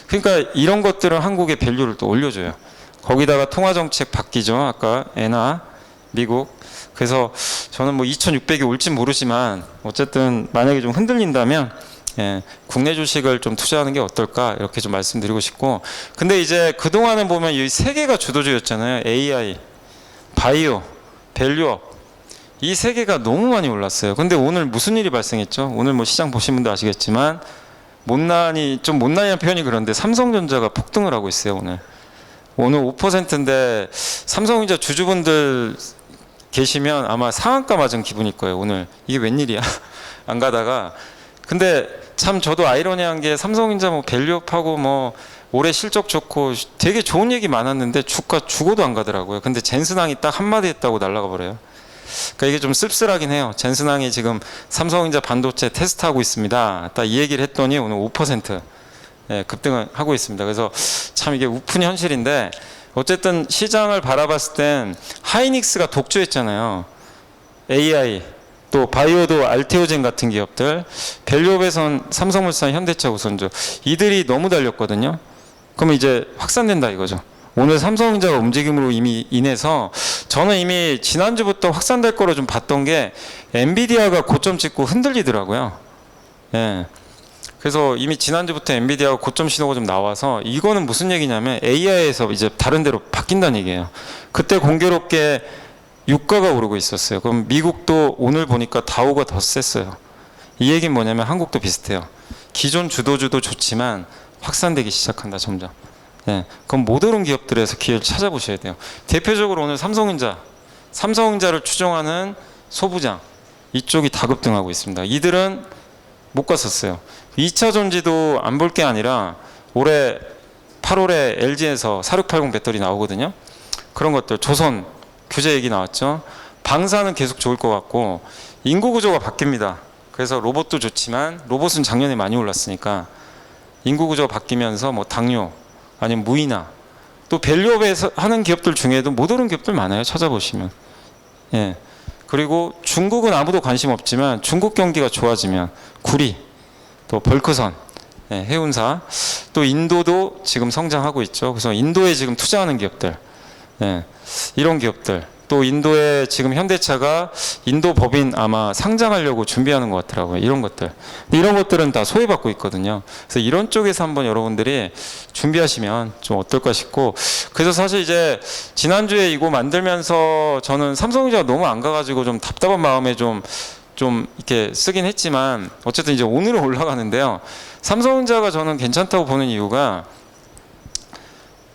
그러니까 이런 것들은 한국의 밸류를 또 올려줘요. 거기다가 통화정책 바뀌죠. 아까 엔화, 미국. 그래서 저는 뭐 2,600이 올진 모르지만 어쨌든 만약에 좀 흔들린다면 예, 국내 주식을 좀 투자하는 게 어떨까 이렇게 좀 말씀드리고 싶고, 근데 이제 그동안은 보면 이 세 개가 주도주였잖아요. AI, 바이오, 밸류업, 이 세 개가 너무 많이 올랐어요. 근데 오늘 무슨 일이 발생했죠? 오늘 뭐 시장 보신 분도 아시겠지만 좀 못난이라는 표현이 그런데 삼성전자가 폭등을 하고 있어요. 오늘 5%인데 삼성전자 주주분들 계시면 아마 상한가 맞은 기분일 거예요. 오늘 이게 웬일이야 안 가다가. 근데 참 저도 아이러니한 게 삼성전자 뭐 밸류업하고 뭐 올해 실적 좋고 되게 좋은 얘기 많았는데 주가 죽어도 안 가더라고요. 근데 젠슨항이 딱 한마디 했다고 날아가 버려요. 그러니까 이게 좀 씁쓸하긴 해요. 젠슨항이 지금 삼성전자 반도체 테스트하고 있습니다. 딱 이 얘기를 했더니 오늘 5% 예, 급등을 하고 있습니다. 그래서 참 이게 우픈 현실인데 어쨌든 시장을 바라봤을 땐 하이닉스가 독주했잖아요. AI 또 바이오도 알테오젠 같은 기업들, 밸류업에선 삼성물산, 현대차, 우선주 이들이 너무 달렸거든요. 그러면 이제 확산된다 이거죠. 오늘 삼성전자가 움직임으로 이미 인해서 저는 이미 지난주부터 확산될 거로 좀 봤던 게 엔비디아가 고점 찍고 흔들리더라고요. 예. 그래서 이미 지난주부터 엔비디아가 고점 신호가 좀 나와서 이거는 무슨 얘기냐면 AI에서 이제 다른 데로 바뀐다는 얘기예요. 그때 공교롭게 유가가 오르고 있었어요. 그럼 미국도 오늘 보니까 다우가 더 셌어요. 이 얘기는 뭐냐면 한국도 비슷해요. 기존 주도주도 좋지만 확산되기 시작한다 점점. 예, 그럼 못 오른 기업들에서 기회를 찾아보셔야 돼요. 대표적으로 오늘 삼성전자를 추종하는 소부장 이쪽이 다 급등하고 있습니다. 이들은 못 갔었어요. 2차 전지도 안 볼 게 아니라 올해 8월에 LG에서 4680 배터리 나오거든요. 그런 것들 조선 규제 얘기 나왔죠. 방사는 계속 좋을 것 같고 인구 구조가 바뀝니다. 그래서 로봇도 좋지만 로봇은 작년에 많이 올랐으니까 인구 구조가 바뀌면서 뭐 당뇨 아니면 무인화 또 밸류업에서 하는 기업들 중에도 못 오른 기업들 많아요. 찾아보시면. 예. 그리고 중국은 아무도 관심 없지만 중국 경기가 좋아지면 구리 또 벌크선 예, 해운사 또 인도도 지금 성장하고 있죠. 그래서 인도에 지금 투자하는 기업들 예, 이런 기업들 또 인도에 지금 현대차가 인도 법인 아마 상장하려고 준비하는 것 같더라고요. 이런 것들. 이런 것들은 다 소외받고 있거든요. 그래서 이런 쪽에서 한번 여러분들이 준비하시면 좀 어떨까 싶고, 그래서 사실 이제 지난주에 이거 만들면서 저는 삼성전자가 너무 안 가가지고 좀 답답한 마음에 좀 이렇게 쓰긴 했지만 어쨌든 이제 오늘은 올라가는데요. 삼성전자가 저는 괜찮다고 보는 이유가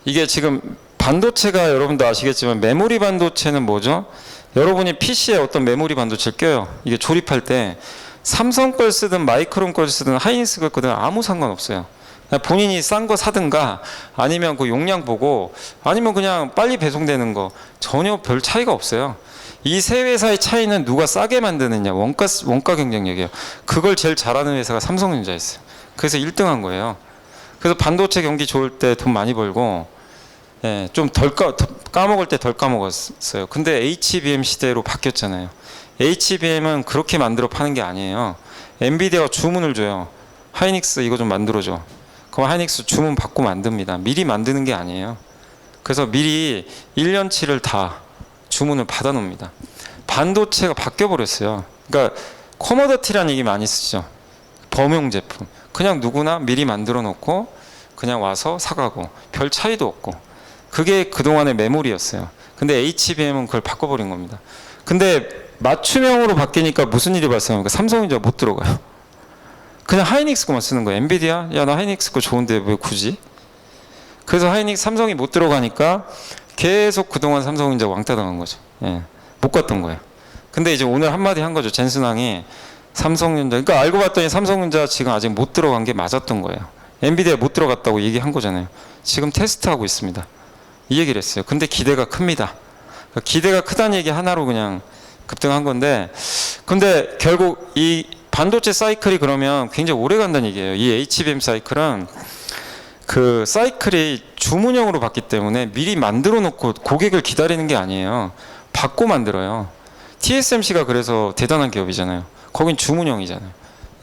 이게 지금 반도체가 여러분도 아시겠지만 메모리 반도체는 뭐죠? 여러분이 PC에 어떤 메모리 반도체를 껴요. 이게 조립할 때 삼성 걸 쓰든 마이크론 걸 쓰든 하이닉스 걸 쓰든 아무 상관없어요. 그냥 본인이 싼 거 사든가 아니면 그 용량 보고 아니면 그냥 빨리 배송되는 거 전혀 별 차이가 없어요. 이 세 회사의 차이는 누가 싸게 만드느냐 원가 경쟁력이에요. 그걸 제일 잘하는 회사가 삼성전자였어요. 그래서 1등한 거예요. 그래서 반도체 경기 좋을 때 돈 많이 벌고 예, 좀 덜 까먹을 때 덜 까먹었어요. 근데 HBM 시대로 바뀌었잖아요. HBM은 그렇게 만들어 파는 게 아니에요. 엔비디아가 주문을 줘요. 하이닉스 이거 좀 만들어줘. 그럼 하이닉스 주문 받고 만듭니다. 미리 만드는 게 아니에요. 그래서 미리 1년치를 다 주문을 받아 놓습니다. 반도체가 바뀌어 버렸어요. 그러니까 커머더티라는 얘기 많이 쓰죠. 범용 제품. 그냥 누구나 미리 만들어 놓고 그냥 와서 사가고 별 차이도 없고. 그게 그동안의 메모리였어요. 근데 HBM은 그걸 바꿔버린 겁니다. 근데 맞춤형으로 바뀌니까 무슨 일이 발생합니까? 삼성전자 못 들어가요. 그냥 하이닉스 거만 쓰는 거예요. 엔비디아? 야, 나 하이닉스 거 좋은데 왜 굳이? 그래서 하이닉스 삼성이 못 들어가니까 계속 그동안 삼성전자 왕따 당한 거죠. 예, 못 갔던 거예요. 근데 이제 오늘 한마디 한 거죠. 젠슨항이 삼성전자. 그러니까 알고 봤더니 삼성전자 지금 아직 못 들어간 게 맞았던 거예요. 엔비디아 못 들어갔다고 얘기한 거잖아요. 지금 테스트하고 있습니다. 이 얘기를 했어요. 근데 기대가 큽니다. 기대가 크다는 얘기 하나로 그냥 급등한 건데, 근데 결국 이 반도체 사이클이 그러면 굉장히 오래 간다는 얘기예요. 이 HBM 사이클은 그 사이클이 주문형으로 받기 때문에 미리 만들어 놓고 고객을 기다리는 게 아니에요. 받고 만들어요. TSMC가 그래서 대단한 기업이잖아요. 거긴 주문형이잖아요.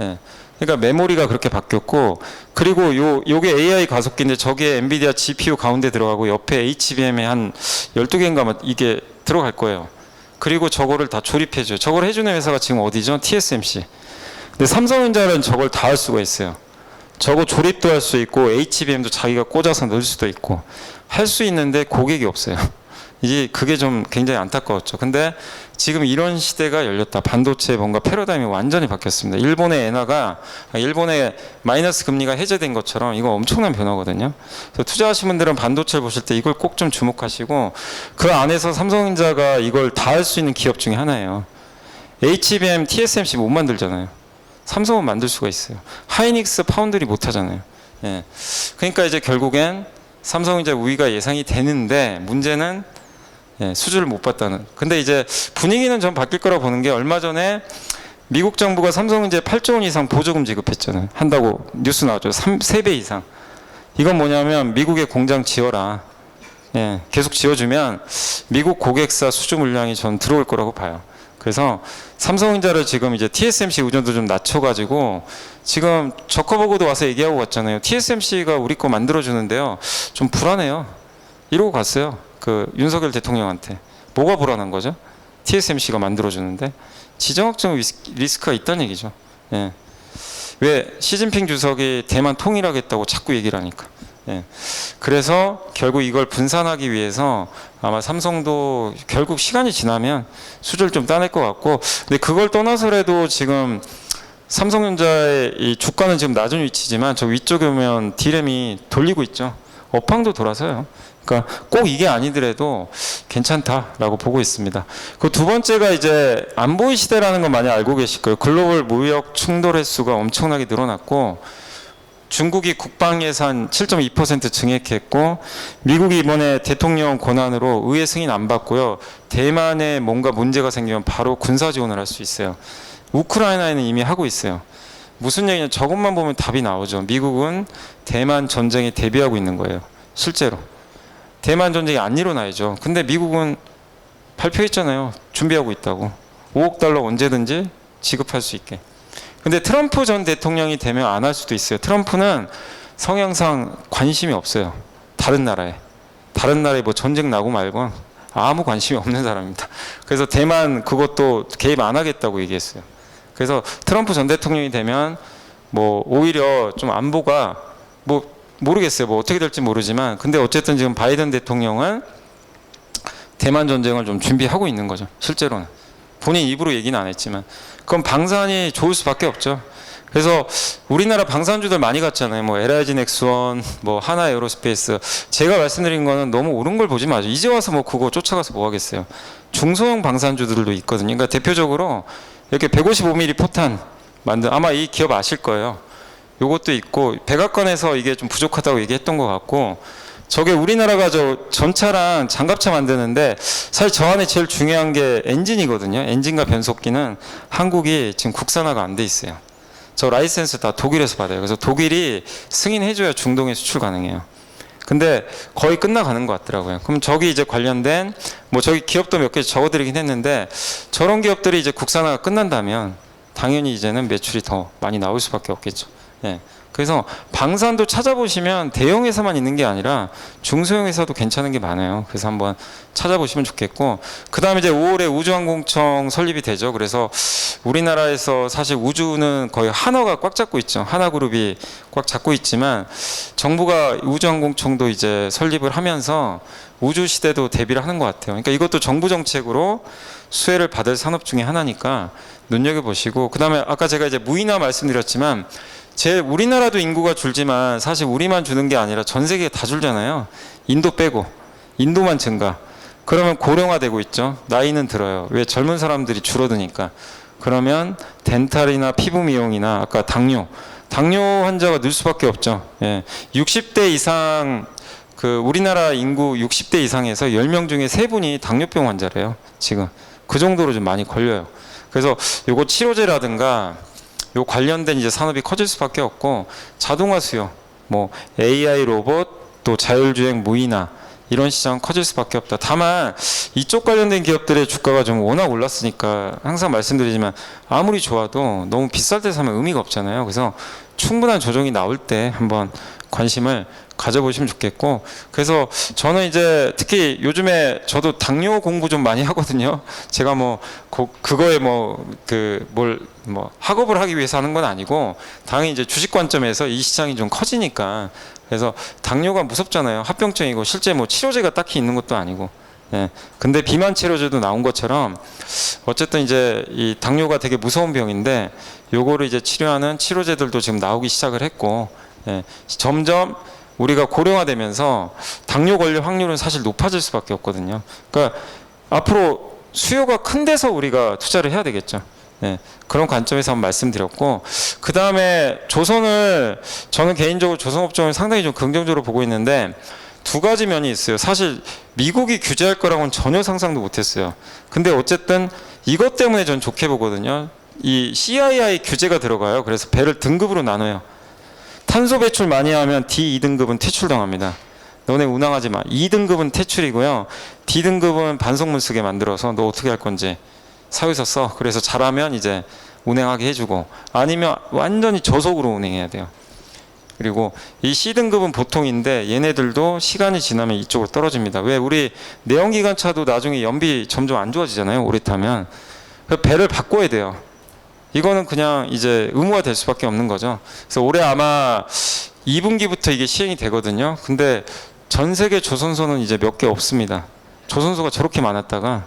예. 그러니까 메모리가 그렇게 바뀌었고, 그리고 요게 AI 가속기인데 저기에 엔비디아 GPU 가운데 들어가고 옆에 HBM에 한 12개인가 이게 들어갈 거예요. 그리고 저거를 다 조립해줘요. 저걸 해주는 회사가 지금 어디죠? TSMC. 근데 삼성전자는 저걸 다 할 수가 있어요. 저거 조립도 할 수 있고 HBM도 자기가 꽂아서 넣을 수도 있고 할 수 있는데 고객이 없어요. 이게 그게 좀 굉장히 안타까웠죠. 근데 지금 이런 시대가 열렸다. 반도체 뭔가 패러다임이 완전히 바뀌었습니다. 일본의 마이너스 금리가 해제된 것처럼 이거 엄청난 변화거든요. 그래서 투자하신 분들은 반도체를 보실 때 이걸 꼭 좀 주목하시고, 그 안에서 삼성전자가 이걸 다 할 수 있는 기업 중에 하나예요. HBM, TSMC 못 만들잖아요. 삼성은 만들 수가 있어요. 하이닉스, 파운드리 못 하잖아요. 예. 그러니까 이제 결국엔 삼성전자 우위가 예상이 되는데 문제는 수주를 못 봤다는. 근데 이제 분위기는 좀 바뀔 거라고 보는 게, 얼마 전에 미국 정부가 삼성전자에 8조 원 이상 보조금 지급했잖아요. 한다고 뉴스 나왔죠. 3배 이상. 이건 뭐냐면 미국에 공장 지어라. 예, 계속 지어주면 미국 고객사 수주 물량이 전 들어올 거라고 봐요. 그래서 삼성전자를 지금 이제 TSMC 의존도 좀 낮춰가지고, 지금 저커버그도 와서 얘기하고 갔잖아요. TSMC가 우리 거 만들어주는데요. 좀 불안해요. 이러고 갔어요. 그 윤석열 대통령한테. 뭐가 불안한 거죠? TSMC가 만들어주는데 지정학적 리스크가 있다는 얘기죠. 예. 왜 시진핑 주석이 대만 통일하겠다고 자꾸 얘기를 하니까. 예. 그래서 결국 이걸 분산하기 위해서 아마 삼성도 결국 시간이 지나면 수주를 좀 따낼 것 같고, 근데 그걸 떠나서라도 지금 삼성전자의 이 주가는 지금 낮은 위치지만 저 위쪽에 보면 D램이 돌리고 있죠. 업황도 돌아서요. 그러니까 꼭 이게 아니더라도 괜찮다라고 보고 있습니다. 그 두 번째가 이제 안보의 시대라는 건 많이 알고 계실 거예요. 글로벌 무역 충돌 횟수가 엄청나게 늘어났고, 중국이 국방 예산 7.2% 증액했고, 미국이 이번에 대통령 권한으로 의회 승인 안 받고요. 대만에 뭔가 문제가 생기면 바로 군사 지원을 할 수 있어요. 우크라이나에는 이미 하고 있어요. 무슨 얘기냐, 저것만 보면 답이 나오죠. 미국은 대만 전쟁에 대비하고 있는 거예요. 실제로. 대만 전쟁이 안 일어나야죠. 근데 미국은 발표했잖아요. 준비하고 있다고. 5억 달러 언제든지 지급할 수 있게. 근데 트럼프 전 대통령이 되면 안 할 수도 있어요. 트럼프는 성향상 관심이 없어요. 다른 나라에 뭐 전쟁 나고 말고 아무 관심이 없는 사람입니다. 그래서 대만 그것도 개입 안 하겠다고 얘기했어요. 그래서 트럼프 전 대통령이 되면 뭐 오히려 좀 안보가 뭐 모르겠어요. 뭐 어떻게 될지 모르지만, 근데 어쨌든 지금 바이든 대통령은 대만 전쟁을 좀 준비하고 있는 거죠. 실제로는. 본인 입으로 얘기는 안 했지만. 그럼 방산이 좋을 수밖에 없죠. 그래서 우리나라 방산주들 많이 갔잖아요. 뭐 LIG 넥스원, 뭐 하나 에어로스페이스. 제가 말씀드린 거는 너무 옳은 걸 보지 마죠. 이제 와서 뭐 그거 쫓아가서 뭐 하겠어요. 중소형 방산주들도 있거든요. 그러니까 대표적으로 이렇게 155mm 포탄 만든, 아마 이 기업 아실 거예요. 요것도 있고, 백악관에서 이게 좀 부족하다고 얘기했던 것 같고, 저게 우리나라가 저 전차랑 장갑차 만드는데 사실 저 안에 제일 중요한 게 엔진이거든요. 엔진과 변속기는 한국이 지금 국산화가 안 돼 있어요. 저 라이센스 다 독일에서 받아요. 그래서 독일이 승인해줘야 중동에 수출 가능해요. 근데 거의 끝나가는 것 같더라고요. 그럼 저기 이제 관련된 뭐 저기 기업도 몇 개 적어드리긴 했는데, 저런 기업들이 이제 국산화가 끝난다면 당연히 이제는 매출이 더 많이 나올 수밖에 없겠죠. 예. 그래서 방산도 찾아보시면 대형 회사만 있는 게 아니라 중소형 회사도 괜찮은 게 많아요. 그래서 한번 찾아보시면 좋겠고, 그 다음에 이제 5월에 우주항공청 설립이 되죠. 그래서 우리나라에서 사실 우주는 거의 한화가 꽉 잡고 있죠. 하나그룹이 꽉 잡고 있지만 정부가 우주항공청도 이제 설립을 하면서 우주 시대도 대비를 하는 것 같아요. 그러니까 이것도 정부 정책으로 수혜를 받을 산업 중에 하나니까 눈여겨보시고, 그 다음에 아까 제가 이제 무인화 말씀드렸지만 우리나라도 인구가 줄지만 사실 우리만 주는 게 아니라 전 세계에 다 줄잖아요. 인도 빼고 인도만 증가. 그러면 고령화되고 있죠. 나이는 들어요. 왜? 젊은 사람들이 줄어드니까. 그러면 덴탈이나 피부 미용이나 아까 당뇨 환자가 늘 수밖에 없죠. 예. 60대 이상, 그 우리나라 인구 60대 이상에서 10명 중에 3분이 당뇨병 환자래요. 지금. 그 정도로 좀 많이 걸려요. 그래서 요거 치료제라든가 요 관련된 이제 산업이 커질 수밖에 없고, 자동화 수요, 뭐 AI 로봇, 또 자율주행 무인화, 이런 시장 커질 수밖에 없다. 다만 이쪽 관련된 기업들의 주가가 좀 워낙 올랐으니까 항상 말씀드리지만, 아무리 좋아도 너무 비쌀 때 사면 의미가 없잖아요. 그래서 충분한 조정이 나올 때 한번 관심을 가져보시면 좋겠고, 그래서 저는 이제 특히 요즘에 저도 당뇨 공부 좀 많이 하거든요. 제가 뭐 그거에 뭐 학업을 하기 위해서 하는 건 아니고, 당연히 이제 주식 관점에서 이 시장이 좀 커지니까. 그래서 당뇨가 무섭잖아요. 합병증이고 실제 뭐 치료제가 딱히 있는 것도 아니고. 예. 근데 비만 치료제도 나온 것처럼 어쨌든 이제 이 당뇨가 되게 무서운 병인데, 요거를 이제 치료하는 치료제들도 지금 나오기 시작을 했고, 예. 점점 우리가 고령화되면서 당뇨 걸릴 확률은 사실 높아질 수밖에 없거든요. 그러니까 앞으로 수요가 큰 데서 우리가 투자를 해야 되겠죠. 네, 그런 관점에서 한번 말씀드렸고, 그 다음에 조선을, 저는 개인적으로 조선업종을 상당히 좀 긍정적으로 보고 있는데, 두 가지 면이 있어요. 사실 미국이 규제할 거라고는 전혀 상상도 못했어요. 근데 어쨌든 이것 때문에 전 좋게 보거든요. 이 CII 규제가 들어가요. 그래서 배를 등급으로 나눠요. 탄소 배출 많이 하면 D2등급은 퇴출당합니다. 너네 운항하지 마. 2등급은 퇴출이고요. D등급은 반성문 쓰게 만들어서 너 어떻게 할 건지 사유서 써. 그래서 잘하면 이제 운행하게 해주고, 아니면 완전히 저속으로 운행해야 돼요. 그리고 이 C등급은 보통인데 얘네들도 시간이 지나면 이쪽으로 떨어집니다. 왜? 우리 내연기관차도 나중에 연비 점점 안 좋아지잖아요. 오래 타면. 그래서 배를 바꿔야 돼요. 이거는 그냥 이제 의무화 될 수밖에 없는 거죠. 그래서 올해 아마 2분기부터 이게 시행이 되거든요. 근데 전 세계 조선소는 이제 몇 개 없습니다. 조선소가 저렇게 많았다가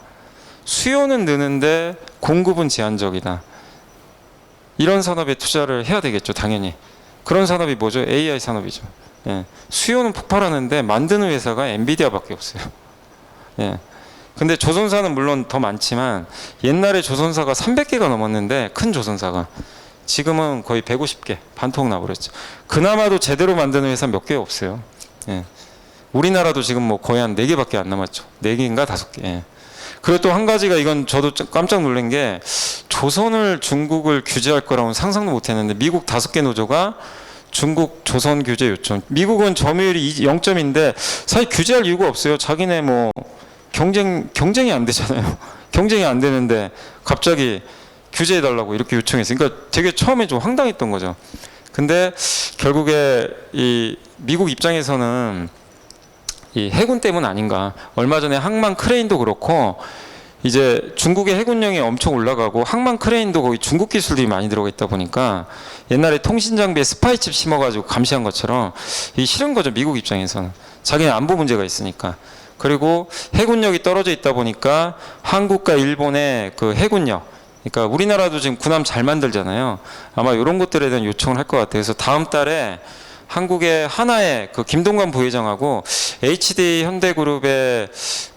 수요는 느는데 공급은 제한적이다. 이런 산업에 투자를 해야 되겠죠, 당연히. 그런 산업이 뭐죠? AI 산업이죠. 예. 수요는 폭발하는데 만드는 회사가 엔비디아밖에 없어요. 예. 근데 조선사는 물론 더 많지만, 옛날에 조선사가 300개가 넘었는데, 큰 조선사가 지금은 거의 150개 반토막 나버렸죠. 그나마도 제대로 만드는 회사 몇 개 없어요. 예. 우리나라도 지금 뭐 거의 한 4개밖에 안 남았죠. 4개인가 5개. 예. 그리고 또 한 가지가, 이건 저도 깜짝 놀란 게, 조선을 중국을 규제할 거라고는 상상도 못했는데, 미국 5개 노조가 중국 조선 규제 요청. 미국은 점유율이 0점인데 사실 규제할 이유가 없어요. 자기네 뭐 경쟁이 안 되잖아요. 경쟁이 안 되는데 갑자기 규제해달라고 이렇게 요청했어요. 그러니까 되게 처음에 좀 황당했던 거죠. 근데 결국에 이 미국 입장에서는 이 해군 때문 아닌가. 얼마 전에 항만 크레인도 그렇고, 이제 중국의 해군력이 엄청 올라가고 항만 크레인도 거의 중국 기술들이 많이 들어가 있다 보니까, 옛날에 통신 장비에 스파이칩 심어가지고 감시한 것처럼 이 싫은 거죠. 미국 입장에서는. 자기는 안보 문제가 있으니까. 그리고 해군력이 떨어져 있다 보니까 한국과 일본의 그 해군력, 그러니까 우리나라도 지금 군함 잘 만들잖아요. 아마 이런 것들에 대한 요청을 할 것 같아요. 그래서 다음 달에 한국의 하나의 그 김동관 부회장하고 HD 현대그룹의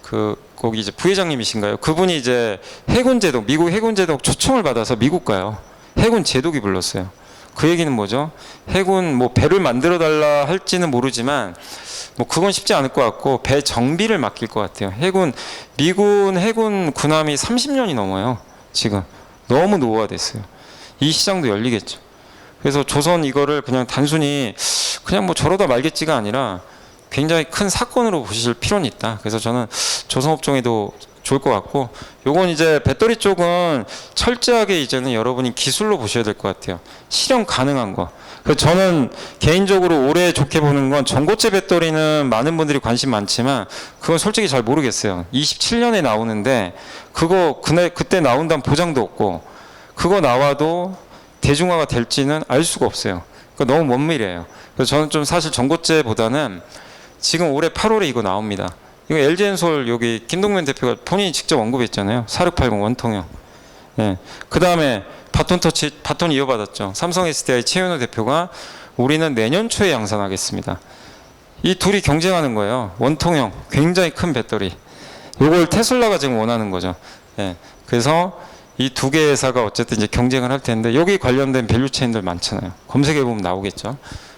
그 거기 이제 부회장님이신가요? 그분이 이제 해군 제독, 미국 해군 제독 초청을 받아서 미국 가요. 해군 제독이 불렀어요. 그 얘기는 뭐죠? 해군 뭐 배를 만들어 달라 할지는 모르지만 뭐 그건 쉽지 않을 것 같고, 배 정비를 맡길 것 같아요. 미군 해군 군함이 30년이 넘어요. 지금 너무 노후화됐어요. 이 시장도 열리겠죠. 그래서 조선 이거를 그냥 단순히 그냥 뭐 저러다 말겠지가 아니라 굉장히 큰 사건으로 보실 필요는 있다. 그래서 저는 조선업종에도 좋을 것 같고, 요건 이제 배터리 쪽은 철저하게 이제는 여러분이 기술로 보셔야 될 것 같아요. 실현 가능한 거. 그래서 저는 개인적으로 올해 좋게 보는 건, 전고체 배터리는 많은 분들이 관심 많지만 그건 솔직히 잘 모르겠어요. 27년에 나오는데 그때 나온다는 보장도 없고, 그거 나와도 대중화가 될지는 알 수가 없어요. 그러니까 너무 먼 미래예요. 그래서 저는 좀 사실 전고체보다는 지금 올해 8월에 이거 나옵니다. 이거 LG엔솔 여기 김동면 대표가 본인이 직접 언급했잖아요. 4680 원통형. 예. 그 다음에 바톤 이어받았죠. 삼성 SDI 최윤호 대표가 우리는 내년 초에 양산하겠습니다. 이 둘이 경쟁하는 거예요. 원통형, 굉장히 큰 배터리. 이걸 테슬라가 지금 원하는 거죠. 예. 그래서 이 두 개 회사가 어쨌든 이제 경쟁을 할 텐데, 여기 관련된 밸류체인들 많잖아요. 검색해보면 나오겠죠.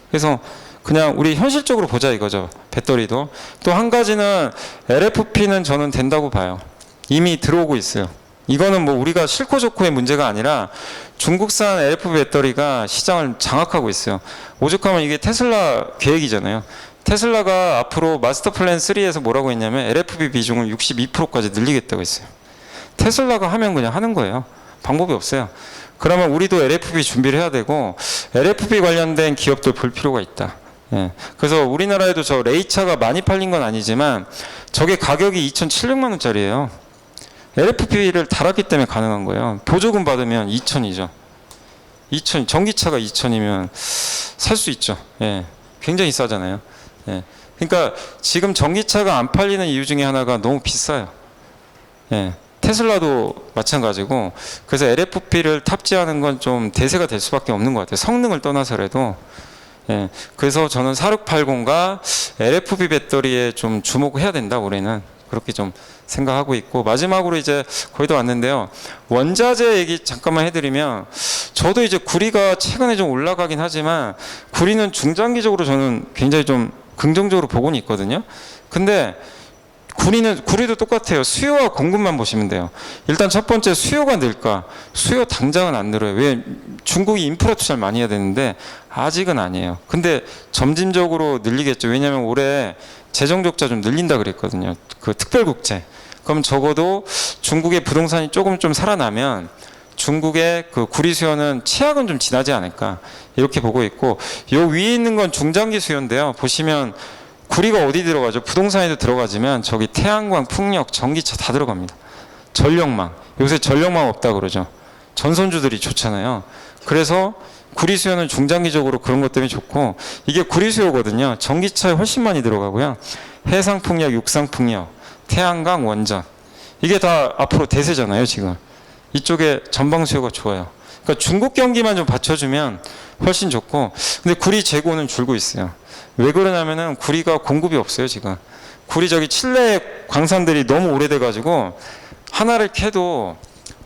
그래서 그냥 우리 현실적으로 보자 이거죠. 배터리도. 또 한 가지는 LFP는 저는 된다고 봐요. 이미 들어오고 있어요. 이거는 뭐 우리가 싫고 좋고의 문제가 아니라 중국산 LFP 배터리가 시장을 장악하고 있어요. 오죽하면 이게 테슬라 계획이잖아요. 테슬라가 앞으로 마스터 플랜 3에서 뭐라고 했냐면 LFP 비중을 62%까지 늘리겠다고 했어요. 테슬라가 하면 그냥 하는 거예요. 방법이 없어요. 그러면 우리도 LFP 준비를 해야 되고 LFP 관련된 기업들 볼 필요가 있다. 예. 그래서 우리나라에도 저 레이차가 많이 팔린 건 아니지만 저게 가격이 2,700만 원짜리예요. LFP를 달았기 때문에 가능한 거예요. 보조금 받으면 2,000이죠. 2,000, 전기차가 2,000이면 살 수 있죠. 예. 굉장히 싸잖아요. 예. 그러니까 지금 전기차가 안 팔리는 이유 중에 하나가 너무 비싸요. 예. 테슬라도 마찬가지고 그래서 LFP를 탑재하는 건 좀 대세가 될 수밖에 없는 것 같아요. 성능을 떠나서라도. 예. 그래서 저는 4680과 LFP 배터리에 좀 주목해야 된다 올해는 그렇게 좀 생각하고 있고 마지막으로 이제 거의 다 왔는데요. 원자재 얘기 잠깐만 해드리면 저도 이제 구리가 최근에 좀 올라가긴 하지만 구리는 중장기적으로 저는 굉장히 좀 긍정적으로 보고는 있거든요. 근데 구리도 똑같아요. 수요와 공급만 보시면 돼요. 일단 첫 번째 수요가 늘까? 수요 당장은 안 늘어요. 왜? 중국이 인프라 투자를 많이 해야 되는데 아직은 아니에요. 근데 점진적으로 늘리겠죠. 왜냐하면 올해 재정 적자 좀 늘린다 그랬거든요. 그 특별국채. 그럼 적어도 중국의 부동산이 조금 좀 살아나면 중국의 그 구리 수요는 최악은 좀 지나지 않을까 이렇게 보고 있고 요 위에 있는 건 중장기 수요인데요. 보시면 구리가 어디 들어가죠? 부동산에도 들어가지만 저기 태양광, 풍력, 전기차 다 들어갑니다. 전력망. 요새 전력망 없다 그러죠. 전선주들이 좋잖아요. 그래서 구리 수요는 중장기적으로 그런 것 때문에 좋고 이게 구리 수요거든요. 전기차에 훨씬 많이 들어가고요. 해상 풍력, 육상 풍력, 태양광, 원전. 이게 다 앞으로 대세잖아요, 지금. 이쪽에 전방 수요가 좋아요. 그러니까 중국 경기만 좀 받쳐주면 훨씬 좋고 근데 구리 재고는 줄고 있어요. 왜 그러냐면은 구리가 공급이 없어요 지금. 구리 저기 칠레 광산들이 너무 오래돼 가지고 하나를 캐도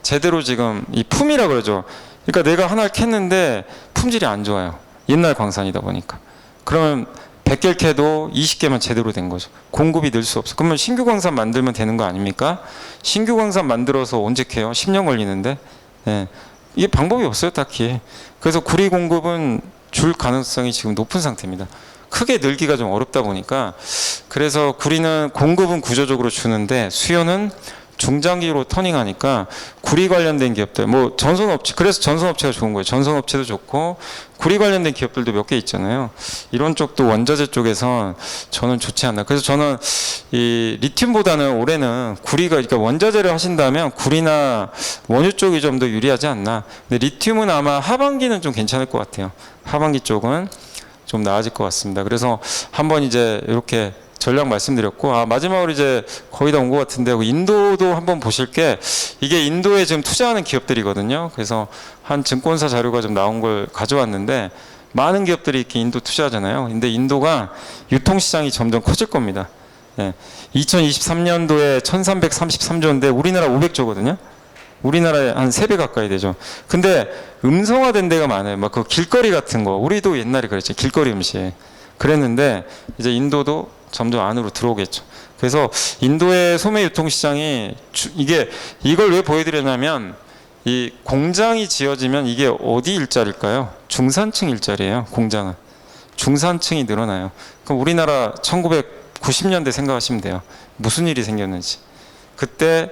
제대로 지금 이 품이라 그러죠. 그러니까 내가 하나를 캤는데 품질이 안 좋아요. 옛날 광산이다 보니까. 그러면 100개를 캐도 20개만 제대로 된 거죠. 공급이 늘 수 없어. 그러면 신규 광산 만들면 되는 거 아닙니까? 신규 광산 만들어서 언제 캐요? 10년 걸리는데. 예. 이게 방법이 없어요 딱히. 그래서 구리 공급은 줄 가능성이 지금 높은 상태입니다. 크게 늘기가 좀 어렵다 보니까 그래서 구리는 공급은 구조적으로 주는데 수요는 중장기로 터닝하니까 구리 관련된 기업들 뭐 전선업체 그래서 전선업체가 좋은 거예요. 전선업체도 좋고 구리 관련된 기업들도 몇 개 있잖아요. 이런 쪽도 원자재 쪽에선 저는 좋지 않나. 그래서 저는 이 리튬보다는 올해는 구리가 그러니까 원자재를 하신다면 구리나 원유 쪽이 좀 더 유리하지 않나. 근데 리튬은 아마 하반기는 좀 괜찮을 것 같아요. 하반기 쪽은 좀 나아질 것 같습니다. 그래서 한번 이제 이렇게 전략 말씀드렸고 마지막으로 이제 거의 다 온 것 같은데 인도도 한번 보실 게 이게 인도에 지금 투자하는 기업들이거든요. 그래서 한 증권사 자료가 좀 나온 걸 가져왔는데 많은 기업들이 이렇게 인도 투자하잖아요. 근데 인도가 유통시장이 점점 커질 겁니다. 예. 2023년도에 1333조인데 우리나라 500조거든요. 우리나라에 한 3배 가까이 되죠. 근데 음성화된 데가 많아요. 막 그 길거리 같은 거. 우리도 옛날에 그랬죠. 길거리 음식. 그랬는데 이제 인도도 점점 안으로 들어오겠죠. 그래서 인도의 소매 유통시장이 이걸 왜 보여드리냐면 이 공장이 지어지면 이게 어디 일자리일까요? 중산층 일자리예요. 공장은. 중산층이 늘어나요. 그럼 우리나라 1990년대 생각하시면 돼요. 무슨 일이 생겼는지. 그때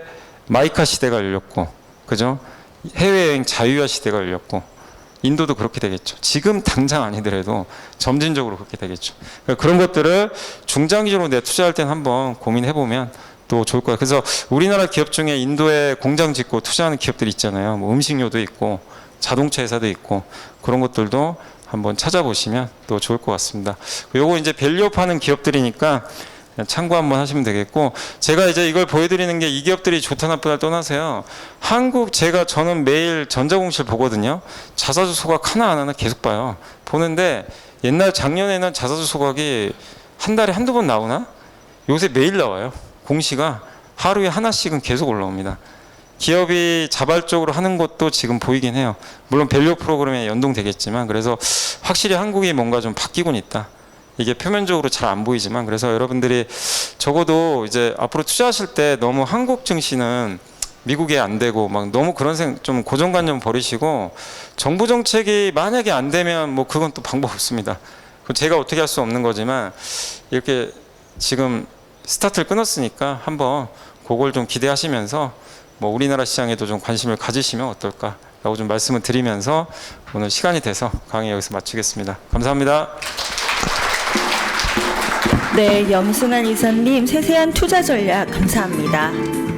마이카 시대가 열렸고 그죠? 해외여행 자유화 시대가 열렸고 인도도 그렇게 되겠죠. 지금 당장 아니더라도 점진적으로 그렇게 되겠죠. 그러니까 그런 것들을 중장기적으로 내가 투자할 때는 한번 고민해보면 또 좋을 거예요. 그래서 우리나라 기업 중에 인도에 공장 짓고 투자하는 기업들이 있잖아요. 뭐 음식료도 있고 자동차 회사도 있고 그런 것들도 한번 찾아보시면 또 좋을 것 같습니다. 요거 이제 밸류업 하는 기업들이니까 참고 한번 하시면 되겠고 제가 이제 이걸 보여드리는 게 이 기업들이 좋다 나쁘다 떠나서요. 저는 매일 전자공실 보거든요. 자사주 소각 하나 계속 봐요. 보는데 작년에는 자사주 소각이 한 달에 한두 번 나오나? 요새 매일 나와요. 공시가 하루에 하나씩은 계속 올라옵니다. 기업이 자발적으로 하는 것도 지금 보이긴 해요. 물론 밸류 프로그램에 연동되겠지만 그래서 확실히 한국이 뭔가 좀 바뀌곤 있다. 이게 표면적으로 잘 안 보이지만 그래서 여러분들이 적어도 이제 앞으로 투자하실 때 너무 한국 증시는 미국에 안 되고 막 너무 그런 좀 고정관념 버리시고 정부 정책이 만약에 안 되면 뭐 그건 또 방법 없습니다. 그건 제가 어떻게 할 수 없는 거지만 이렇게 지금 스타트를 끊었으니까 한번 그걸 좀 기대하시면서 뭐 우리나라 시장에도 좀 관심을 가지시면 어떨까라고 좀 말씀을 드리면서 오늘 시간이 돼서 강의 여기서 마치겠습니다. 감사합니다. 네, 염승환 이사님 세세한 투자 전략 감사합니다.